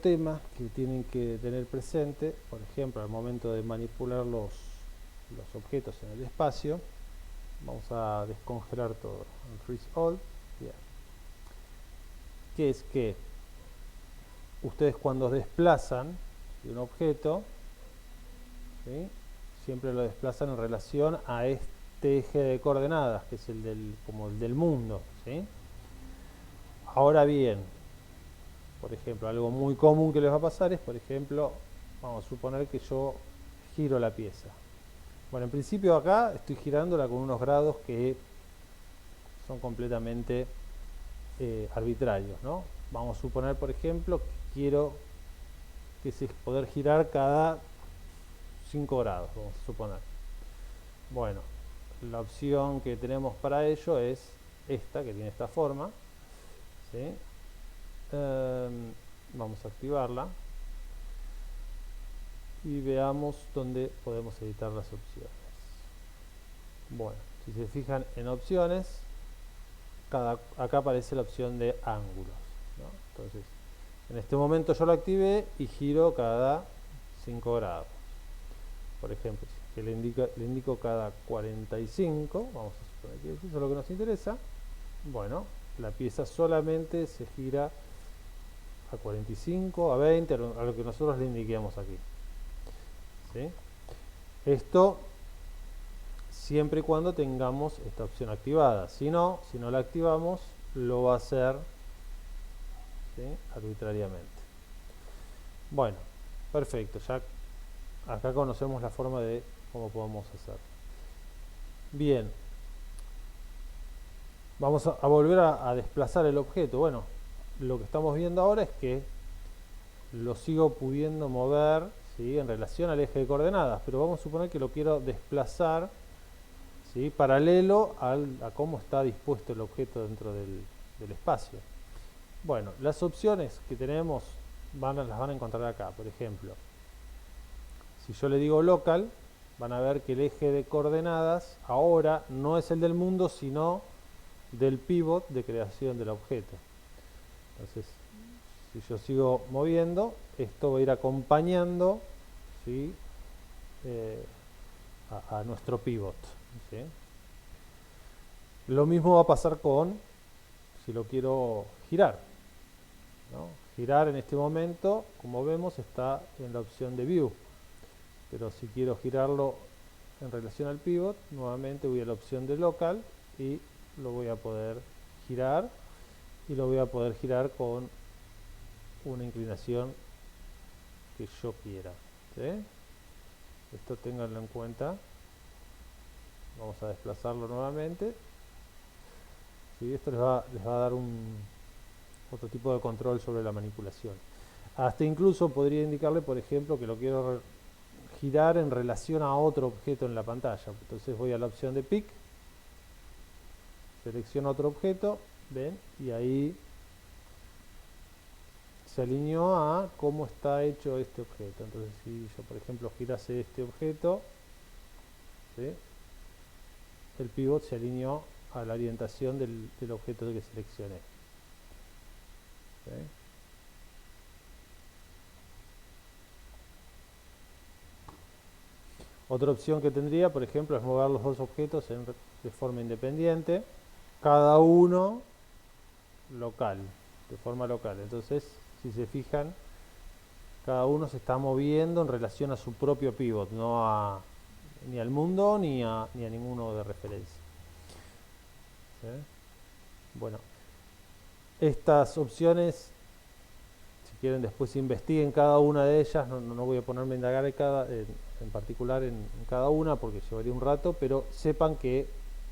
tema que tienen que tener presente, por ejemplo, al momento de manipular los objetos en el espacio. Vamos a descongelar todo. Freeze all. Bien. Que es que ustedes cuando desplazan un objeto, ¿sí? Siempre lo desplazan en relación a este eje de coordenadas, que es como el del mundo, ¿sí? Ahora bien, por ejemplo, algo muy común que les va a pasar es, por ejemplo, vamos a suponer que yo giro la pieza. Bueno, en principio acá estoy girándola con unos grados que son completamente arbitrarios, ¿no? Vamos a suponer, por ejemplo, que quiero poder girar cada 5 grados, vamos a suponer. Bueno, la opción que tenemos para ello es esta, que tiene esta forma, ¿sí? Vamos a activarla y veamos dónde podemos editar las opciones. Bueno, si se fijan en opciones, acá aparece la opción de ángulos, ¿no? Entonces, en este momento yo lo activé y giro cada 5 grados. Por ejemplo, que le indico cada 45, vamos a suponer que eso es lo que nos interesa. Bueno, la pieza solamente se gira a 45, a 20, a lo que nosotros le indiquemos aquí. ¿Sí? Esto siempre y cuando tengamos esta opción activada. Si no la activamos, lo va a hacer, ¿sí? Arbitrariamente. Bueno, perfecto. Ya acá conocemos la forma de cómo podemos hacer. Bien. Vamos a volver a desplazar el objeto. Bueno, lo que estamos viendo ahora es que lo sigo pudiendo mover, ¿sí? En relación al eje de coordenadas, pero vamos a suponer que lo quiero desplazar, ¿sí? Paralelo a cómo está dispuesto el objeto dentro del espacio. Bueno, las opciones que tenemos las van a encontrar acá. Por ejemplo, si yo le digo local, van a ver que el eje de coordenadas ahora no es el del mundo, sino del pivot de creación del objeto. Entonces, si yo sigo moviendo, esto va a ir acompañando, ¿sí? A nuestro pivot, ¿sí? Lo mismo va a pasar si lo quiero girar, ¿no? Girar en este momento, como vemos, está en la opción de View. Pero si quiero girarlo en relación al pivot, nuevamente voy a la opción de Local y lo voy a poder girar. Y lo voy a poder girar con una inclinación que yo quiera, ¿sí? Esto ténganlo en cuenta. Vamos a desplazarlo nuevamente. ¿Sí? Esto les va a dar otro tipo de control sobre la manipulación. Hasta incluso podría indicarle, por ejemplo, que lo quiero girar en relación a otro objeto en la pantalla. Entonces voy a la opción de Pick, selecciono otro objeto, ven, y ahí se alineó a cómo está hecho este objeto. Entonces si yo, por ejemplo, girase este objeto, ¿sí? El pivot se alineó a la orientación del objeto que seleccioné. ¿Sí? Otra opción que tendría, por ejemplo, es mover los dos objetos de forma independiente, cada uno local, de forma local. Entonces, si se fijan, cada uno se está moviendo en relación a su propio pivot, ni al mundo ni a ninguno de referencia. ¿Sí? Bueno, estas opciones, si quieren después investiguen cada una de ellas, no voy a ponerme a indagar en particular en cada una porque llevaría un rato, pero sepan que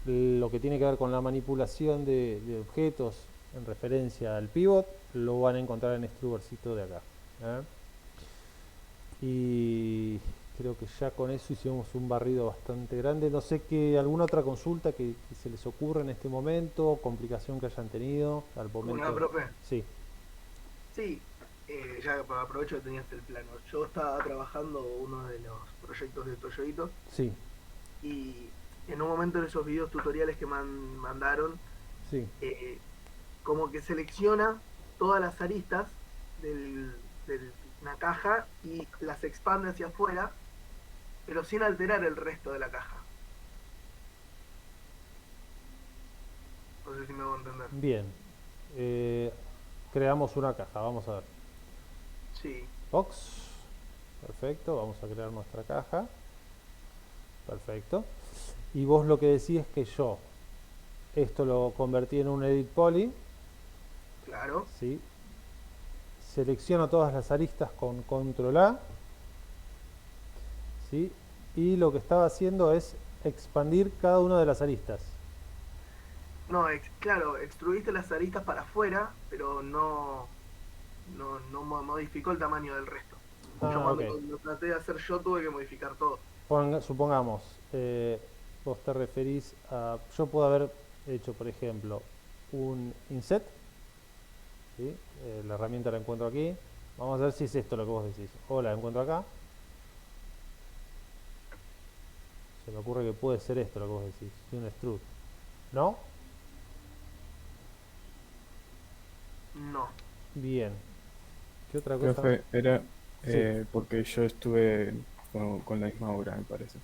lo que tiene que ver con la manipulación de objetos en referencia al pivot lo van a encontrar en este lugarcito de acá. Y creo que ya con eso hicimos un barrido bastante grande. No sé alguna otra consulta que se les ocurra en este momento, complicación que hayan tenido al momento.
Una, profe.
Sí.
Sí, ya aprovecho que tenías el plano. Yo estaba trabajando uno de los proyectos de Toyoito.
Sí.
Y en un momento en esos videos tutoriales que mandaron,
sí.
Como que selecciona todas las aristas de una caja y las expande hacia afuera, pero sin alterar el resto de la caja. No sé si me voy a entender.
Bien. Creamos una caja, vamos a ver.
Sí.
Box. Perfecto, vamos a crear nuestra caja. Perfecto. Y vos lo que decís es que yo esto lo convertí en un edit poly.
Claro.
¿Sí? Selecciono todas las aristas con control A. ¿Sí? Y lo que estaba haciendo es expandir cada una de las aristas.
No, claro, extruiste las aristas para afuera, pero no modificó el tamaño del resto. Yo cuando lo traté de hacer yo tuve que modificar todo.
Supongamos, vos te referís a... Yo puedo haber hecho, por ejemplo, un inset. ¿Sí? La herramienta la encuentro aquí. Vamos a ver si es esto lo que vos decís. O la encuentro acá. Se me ocurre que puede ser esto lo que vos decís. Un extrude. ¿No?
No.
Bien. ¿Qué otra cosa?
Profe, era porque yo estuve con la misma obra, me parece.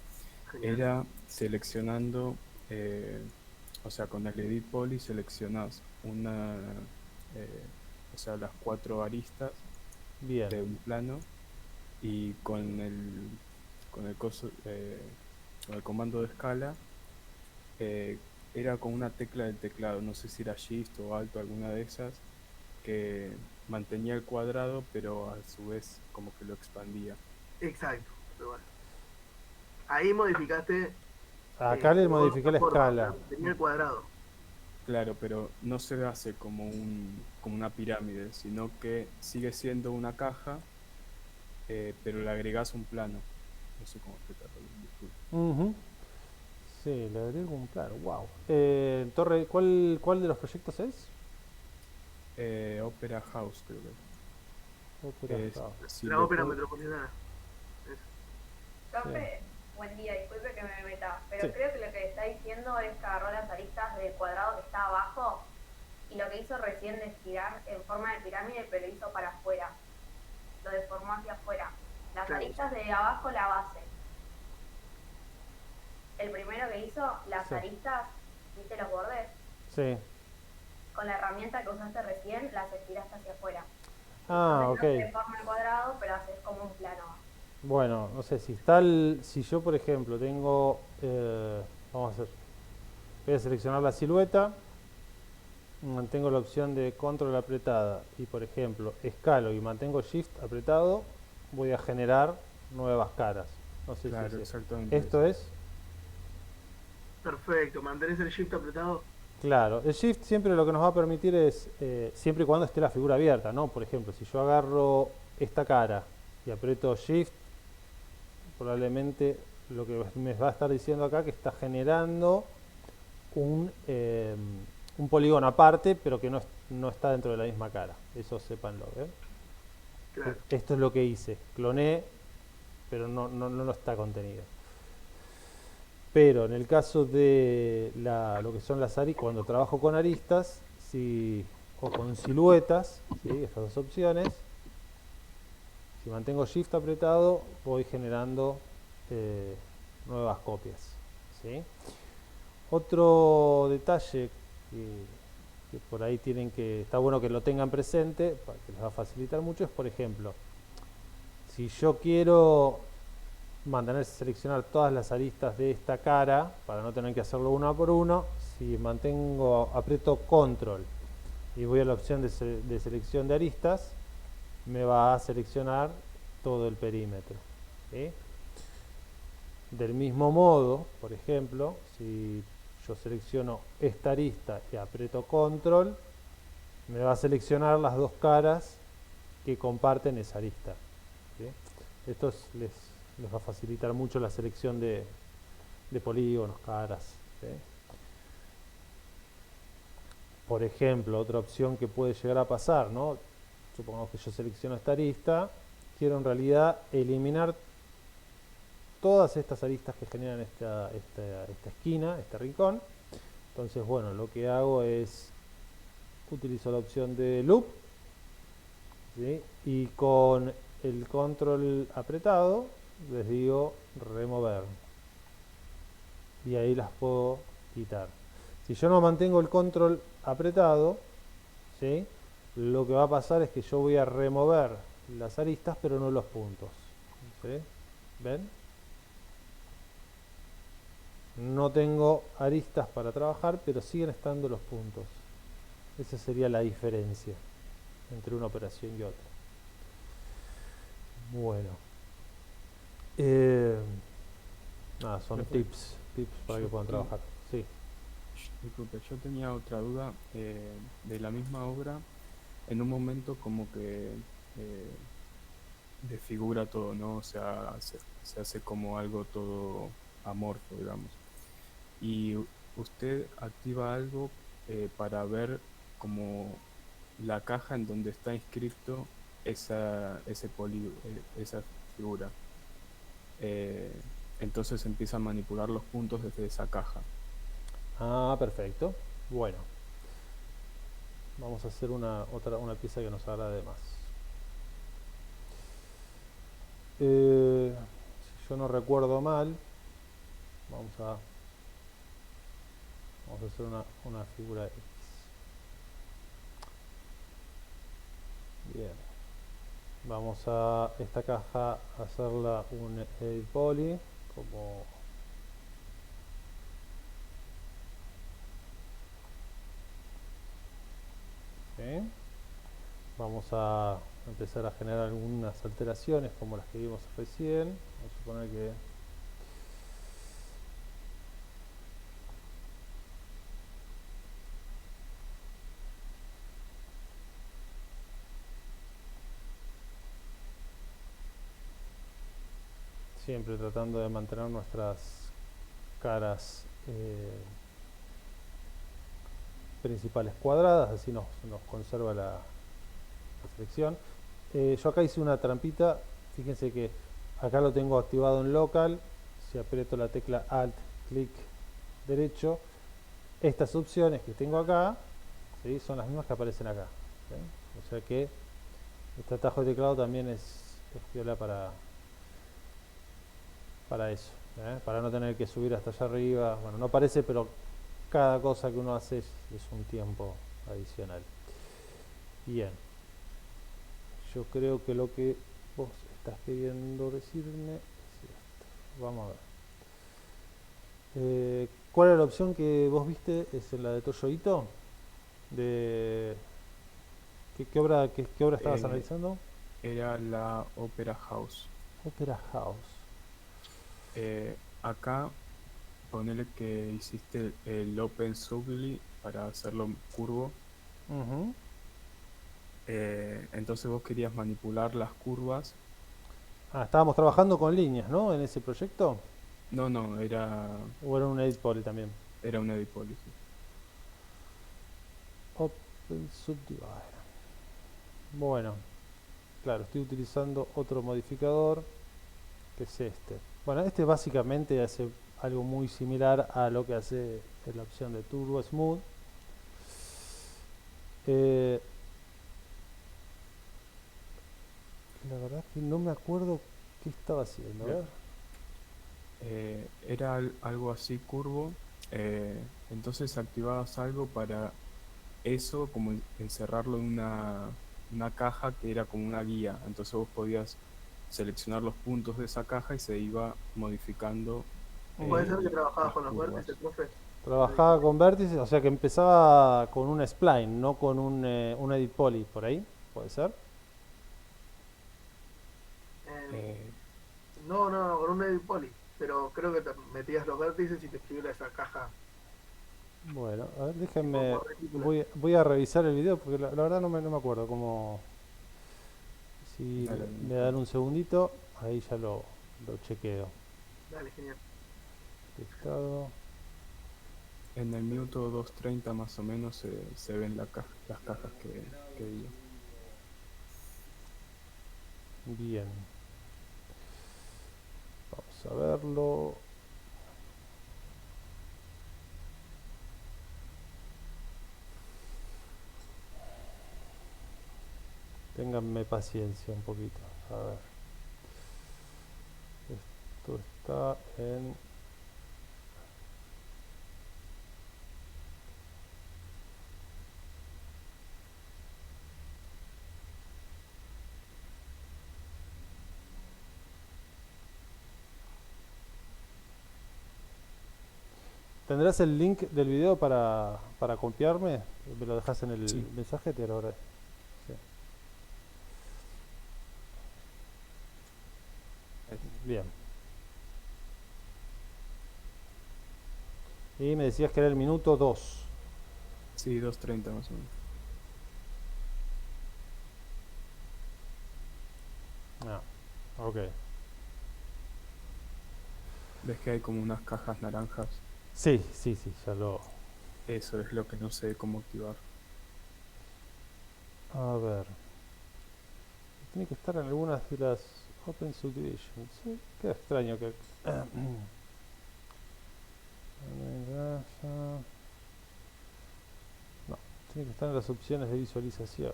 Genial.
Era seleccionando, o sea, con el edit poly seleccionas o sea, las 4 aristas
Bien.
de un plano y con el comando de escala era con una tecla del teclado, no sé si era Shift o Alt o alguna de esas, que mantenía el cuadrado pero a su vez como que lo expandía.
Exacto. Pero bueno. Ahí modificaste.
Acá le modifiqué la escala.
Tenía el cuadrado.
Claro, pero no se hace como una pirámide, sino que sigue siendo una caja, pero le agregas un plano. No sé cómo explicarlo.
Sí, le agrego un plano, wow. Torre, ¿cuál de los proyectos es?
Opera House, creo que
Opera
es.
House.
Si
La
le
ópera
puedo-
metropolitana. Eso.
Profe, buen día, disculpe que me meta, pero
Sí.
creo que lo que está diciendo es que agarró las aristas del cuadrado que está abajo y lo que hizo recién de estirar en forma de pirámide, pero lo hizo para afuera, lo deformó hacia afuera. Las
Claro.
aristas de abajo, la base. El primero que hizo, las
Sí.
aristas, ¿viste los bordes?
Sí.
Con la herramienta que usaste recién, las estiraste hacia afuera.
Ah,
Entonces no
ok.
se forma el cuadrado, pero haces como un plano.
Bueno, no sé, si yo por ejemplo tengo, vamos a hacer, voy a seleccionar la silueta, mantengo la opción de control apretada y por ejemplo escalo y mantengo shift apretado, voy a generar nuevas caras. No sé
Claro,
si
exactamente
esto
eso.
es,
Perfecto, mantenés el shift apretado.
claro, el shift siempre lo que nos va a permitir es, siempre y cuando esté la figura abierta, ¿no? Por ejemplo, si yo agarro esta cara y aprieto shift, probablemente lo que me va a estar diciendo acá que está generando un polígono aparte, pero que no está dentro de la misma cara. Eso sépanlo, ¿eh?
Claro.
Esto es lo que hice. Cloné, pero no está contenido. Pero en el caso de lo que son las aristas, cuando trabajo con aristas o con siluetas, ¿sí? Estas dos opciones, si mantengo shift apretado, voy generando nuevas copias, ¿sí? Otro detalle que por ahí está bueno que lo tengan presente, que les va a facilitar mucho, es por ejemplo, si yo quiero seleccionar todas las aristas de esta cara, para no tener que hacerlo una por uno, si aprieto control y voy a la opción de selección de aristas, me va a seleccionar todo el perímetro, ¿sí? Del mismo modo, por ejemplo, si yo selecciono esta arista y aprieto control, me va a seleccionar las dos caras que comparten esa arista, ¿sí? Esto les va a facilitar mucho la selección de polígonos, caras, ¿sí? Por ejemplo, otra opción que puede llegar a pasar, ¿no? Supongamos que yo selecciono esta arista, quiero en realidad eliminar todas estas aristas que generan esta esquina, este rincón. Entonces, bueno, lo que hago es utilizo la opción de loop, ¿sí? Y con el control apretado les digo remover y ahí las puedo quitar. Si yo no mantengo el control apretado, ¿sí? Lo que va a pasar es que yo voy a remover las aristas pero no los puntos, ¿sí? ¿Ven? No tengo aristas para trabajar, pero siguen estando los puntos. Esa sería la diferencia entre una operación y otra. Bueno. Son
Profe,
tips para que
yo
puedan
tengo-
trabajar. Sí.
Disculpe, yo tenía otra duda de la misma obra. En un momento como que desfigura todo, ¿no? O sea, se hace como algo todo amorfo, digamos. Y usted activa algo para ver como la caja en donde está inscrito esa figura. Eh, entonces empieza a manipular los puntos desde esa caja.
Ah, perfecto. Bueno. Vamos a hacer una pieza que nos agrade más. Si yo no recuerdo mal, vamos a hacer una figura X. Bien. Vamos a esta caja hacerla un edit poly como ¿sí? Vamos a empezar a generar algunas alteraciones como las que vimos recién. Vamos a suponer que siempre tratando de mantener nuestras caras eh, principales cuadradas, así nos conserva la selección. Yo acá hice una trampita, fíjense que acá lo tengo activado en local, si aprieto la tecla Alt, clic derecho, estas opciones que tengo acá, ¿sí?, son las mismas que aparecen acá, ¿sí? O sea que este atajo de teclado también es piola para eso, para no tener que subir hasta allá arriba. Bueno, no aparece, pero cada cosa que uno hace es un tiempo adicional. Bien, yo creo que lo que vos estás queriendo decirme es esto. Vamos a ver. ¿Cuál era la opción que vos viste? ¿Es la de Toyo Ito? De ¿qué obra estabas
Eh,
analizando?
Era la Opera House.
Opera House.
Acá ponele que hiciste el Open Subli para hacerlo curvo.
Ujú.
Entonces vos querías manipular las curvas.
Estábamos trabajando con líneas, ¿no? En ese proyecto.
No, era
¿O era un edit poly también?
un edit poly, sí.
Open Subdivide. Bueno, claro, estoy utilizando otro modificador que es este. Bueno, este básicamente hace algo muy similar a lo que hace en la opción de Turbo Smooth. La verdad que no me acuerdo qué estaba haciendo. A ver.
Era algo así curvo. Entonces activabas algo para eso, como encerrarlo en una caja que era como una guía. Entonces vos podías seleccionar los puntos de esa caja y se iba modificando
Puede ser que trabajabas
las
con los
curvas.
vértices, profe.
Trabajaba con vértices, o sea que empezaba con un spline, no con un edit poly, por ahí, puede ser.
Eh, no, con un edit poly. Pero creo que te metías los vértices y te escribía esa caja.
Bueno, a ver, déjenme,
Por retícula.
voy a revisar el video porque la verdad no me acuerdo cómo. Si
Dale,
me dan un segundito, ahí ya lo chequeo.
Dale, genial.
Pescado.
En el minuto 2:30 más o menos se ven las cajas que digo.
Bien. Vamos a verlo. Ténganme paciencia un poquito. A ver. Esto está en... ¿Tendrás el link del video para copiarme? ¿Me lo dejas en el
Sí.
mensaje? Te lo agradezco. Sí. Bien. Y me decías que era el minuto 2.
Sí, 2:30 más o menos.
Ok.
¿Ves que hay como unas cajas naranjas?
Sí, ya lo...
Eso es lo que no sé cómo activar.
A ver. Tiene que estar en algunas de las Open Subdivisions. Sí, qué extraño que... No, tiene que estar en las opciones de visualización.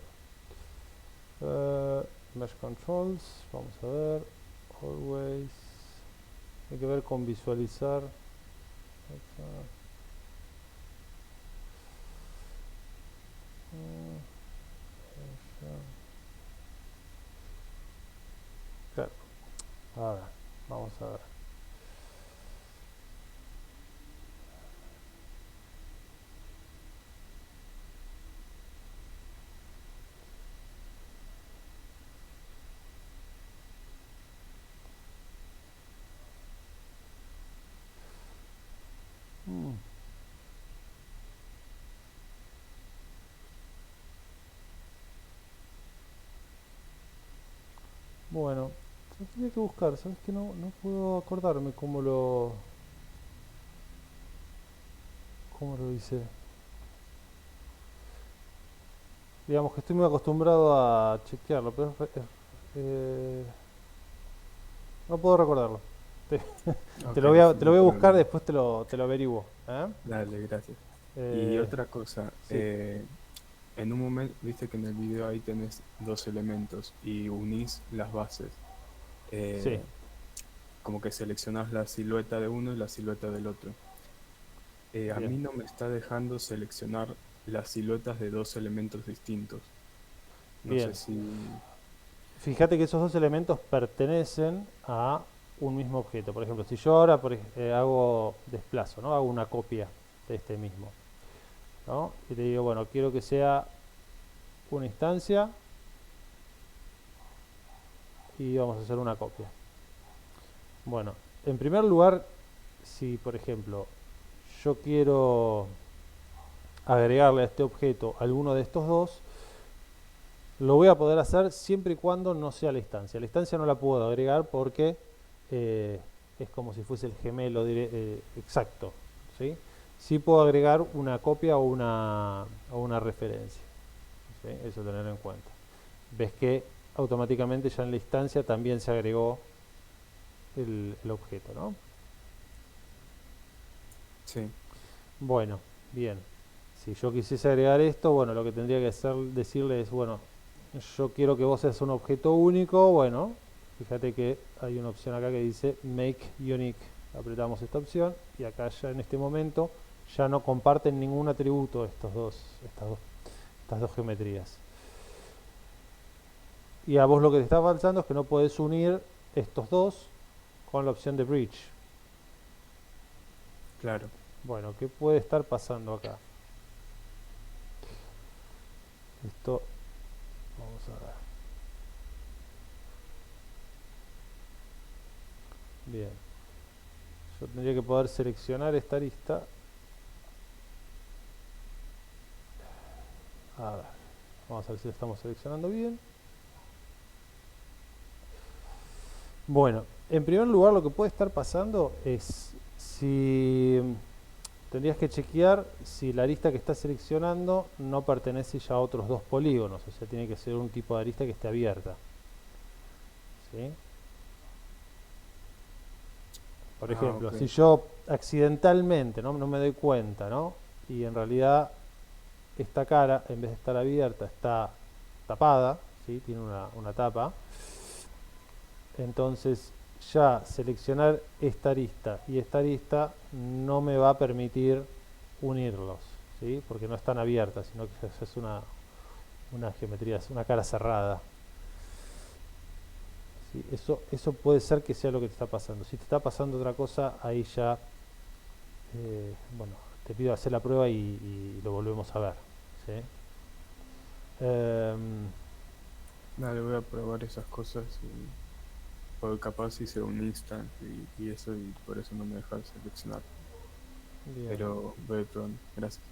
Mesh Controls, vamos a ver. Always. Tiene que ver con visualizar. Claro. Ahora, vamos a ver. Bueno, tendría que buscar, ¿sabes que no puedo acordarme cómo lo... ¿cómo lo dice? Digamos que estoy muy acostumbrado a chequearlo, pero no puedo recordarlo. Te,
Ok,
te lo voy a,
sí,
te
no
lo voy
hay
a buscar,
problema.
después te lo averiguo. ¿Eh?
Dale, gracias. Y
Eh,
otra cosa,
sí,
en un momento, viste que en el video ahí tenés dos elementos y unís las bases.
sí,
Eh, como que seleccionás la silueta de uno y la silueta del otro. A
bien,
mí no me está dejando seleccionar las siluetas de dos elementos distintos. No sé
bien.
si...
Fíjate que esos dos elementos pertenecen a un mismo objeto. Por ejemplo, si yo ahora hago desplazo, ¿no? Hago una copia de este mismo, ¿no? Y le digo, bueno, quiero que sea una instancia y vamos a hacer una copia. Bueno, en primer lugar, si por ejemplo yo quiero agregarle a este objeto alguno de estos dos, lo voy a poder hacer siempre y cuando no sea la instancia. La instancia no la puedo agregar porque eh, es como si fuese el gemelo exacto, ¿sí? Sí puedo agregar una copia o una referencia, ¿sí? Eso tenerlo en cuenta. Ves que automáticamente ya en la instancia también se agregó el objeto, ¿no?
Sí,
Bueno, bien. Si yo quisiese agregar esto, bueno, lo que tendría que hacer, decirle es, bueno, yo quiero que vos seas un objeto único. Bueno, fíjate que hay una opción acá que dice Make Unique. Apretamos esta opción y acá ya en este momento ya no comparten ningún atributo estas dos geometrías. Y a vos lo que te está faltando es que no podés unir estos dos con la opción de Bridge.
claro.
Bueno, ¿qué puede estar pasando acá? Esto, vamos a ver. Bien. Yo tendría que poder seleccionar esta lista. A ver, vamos a ver si la estamos seleccionando bien. Bueno, en primer lugar lo que puede estar pasando es si tendrías que chequear si la arista que estás seleccionando no pertenece ya a otros dos polígonos, o sea, tiene que ser un tipo de arista que esté abierta. ¿Sí? Por
Ah,
ejemplo,
ok.
si yo accidentalmente no me doy cuenta, ¿no? Y en realidad esta cara, en vez de estar abierta, está tapada, ¿sí? Tiene una tapa. Entonces ya seleccionar esta arista y esta arista no me va a permitir unirlos, ¿sí? Porque no están abiertas, sino que es una geometría, es una cara cerrada. ¿Sí? Eso puede ser que sea lo que te está pasando. Si te está pasando otra cosa, ahí ya, bueno, te pido hacer la prueba y lo volvemos a ver. ¿Sí? Em,
Dale, voy a probar esas cosas y porque capaz hice un instant y eso y por eso no me deja seleccionar.
bien.
Pero voy probando. Gracias.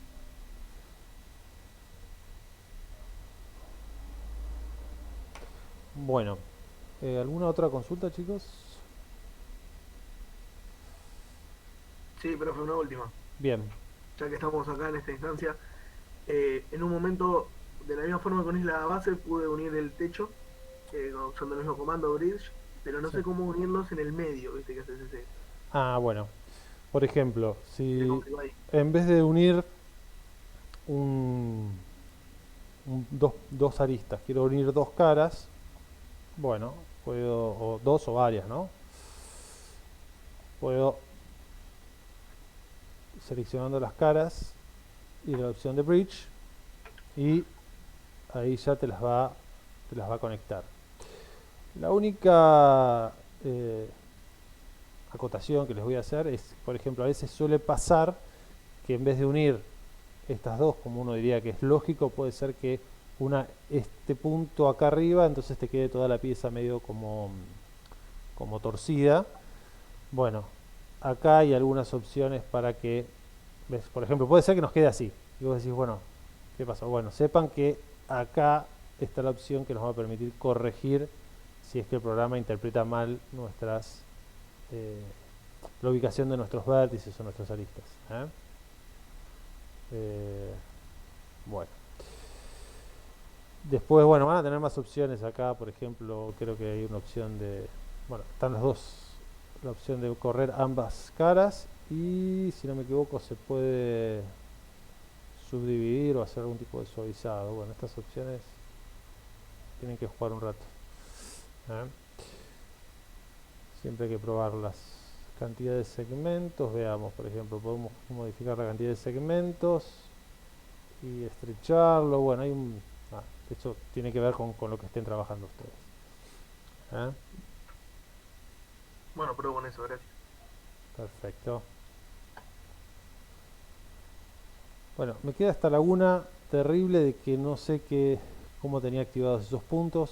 Bueno, ¿alguna otra consulta, chicos?
Sí, profe, una última.
Bien,
Ya que estamos acá en esta instancia, en un momento, de la misma forma con Isla Base, pude unir el techo usando el mismo comando Bridge, pero no
sí.
sé cómo unirlos en el medio, viste que haces ese.
Ah, bueno. Por ejemplo,
Se
si
complicó ahí.
en vez de unir un, dos aristas, quiero unir dos caras, bueno, puedo, o dos o varias, ¿no? Puedo, seleccionando las caras y la opción de Bridge, y ahí ya te las va a conectar. La única acotación que les voy a hacer es, por ejemplo, a veces suele pasar que en vez de unir estas dos, como uno diría que es lógico, puede ser que este punto acá arriba, entonces te quede toda la pieza medio como torcida. Bueno, acá hay algunas opciones para que, ¿ves? Por ejemplo, puede ser que nos quede así. Y vos decís, bueno, ¿qué pasó? Bueno, sepan que acá está la opción que nos va a permitir corregir si es que el programa interpreta mal la ubicación de nuestros vértices o nuestras aristas. ¿Eh? Bueno. Después, bueno, van a tener más opciones acá, por ejemplo, creo que hay una opción de, bueno, están las dos, la opción de correr ambas caras y si no me equivoco se puede subdividir o hacer algún tipo de suavizado. Bueno, estas opciones tienen que jugar un rato. ¿Eh? Siempre hay que probar las cantidades de segmentos. Veamos, por ejemplo, podemos modificar la cantidad de segmentos y estrecharlo. Bueno, hay un... eso tiene que ver con lo que estén trabajando ustedes. ¿Eh?
Bueno, pruebo con eso, gracias.
Perfecto. Bueno, me queda esta laguna terrible de que no sé cómo tenía activados esos puntos.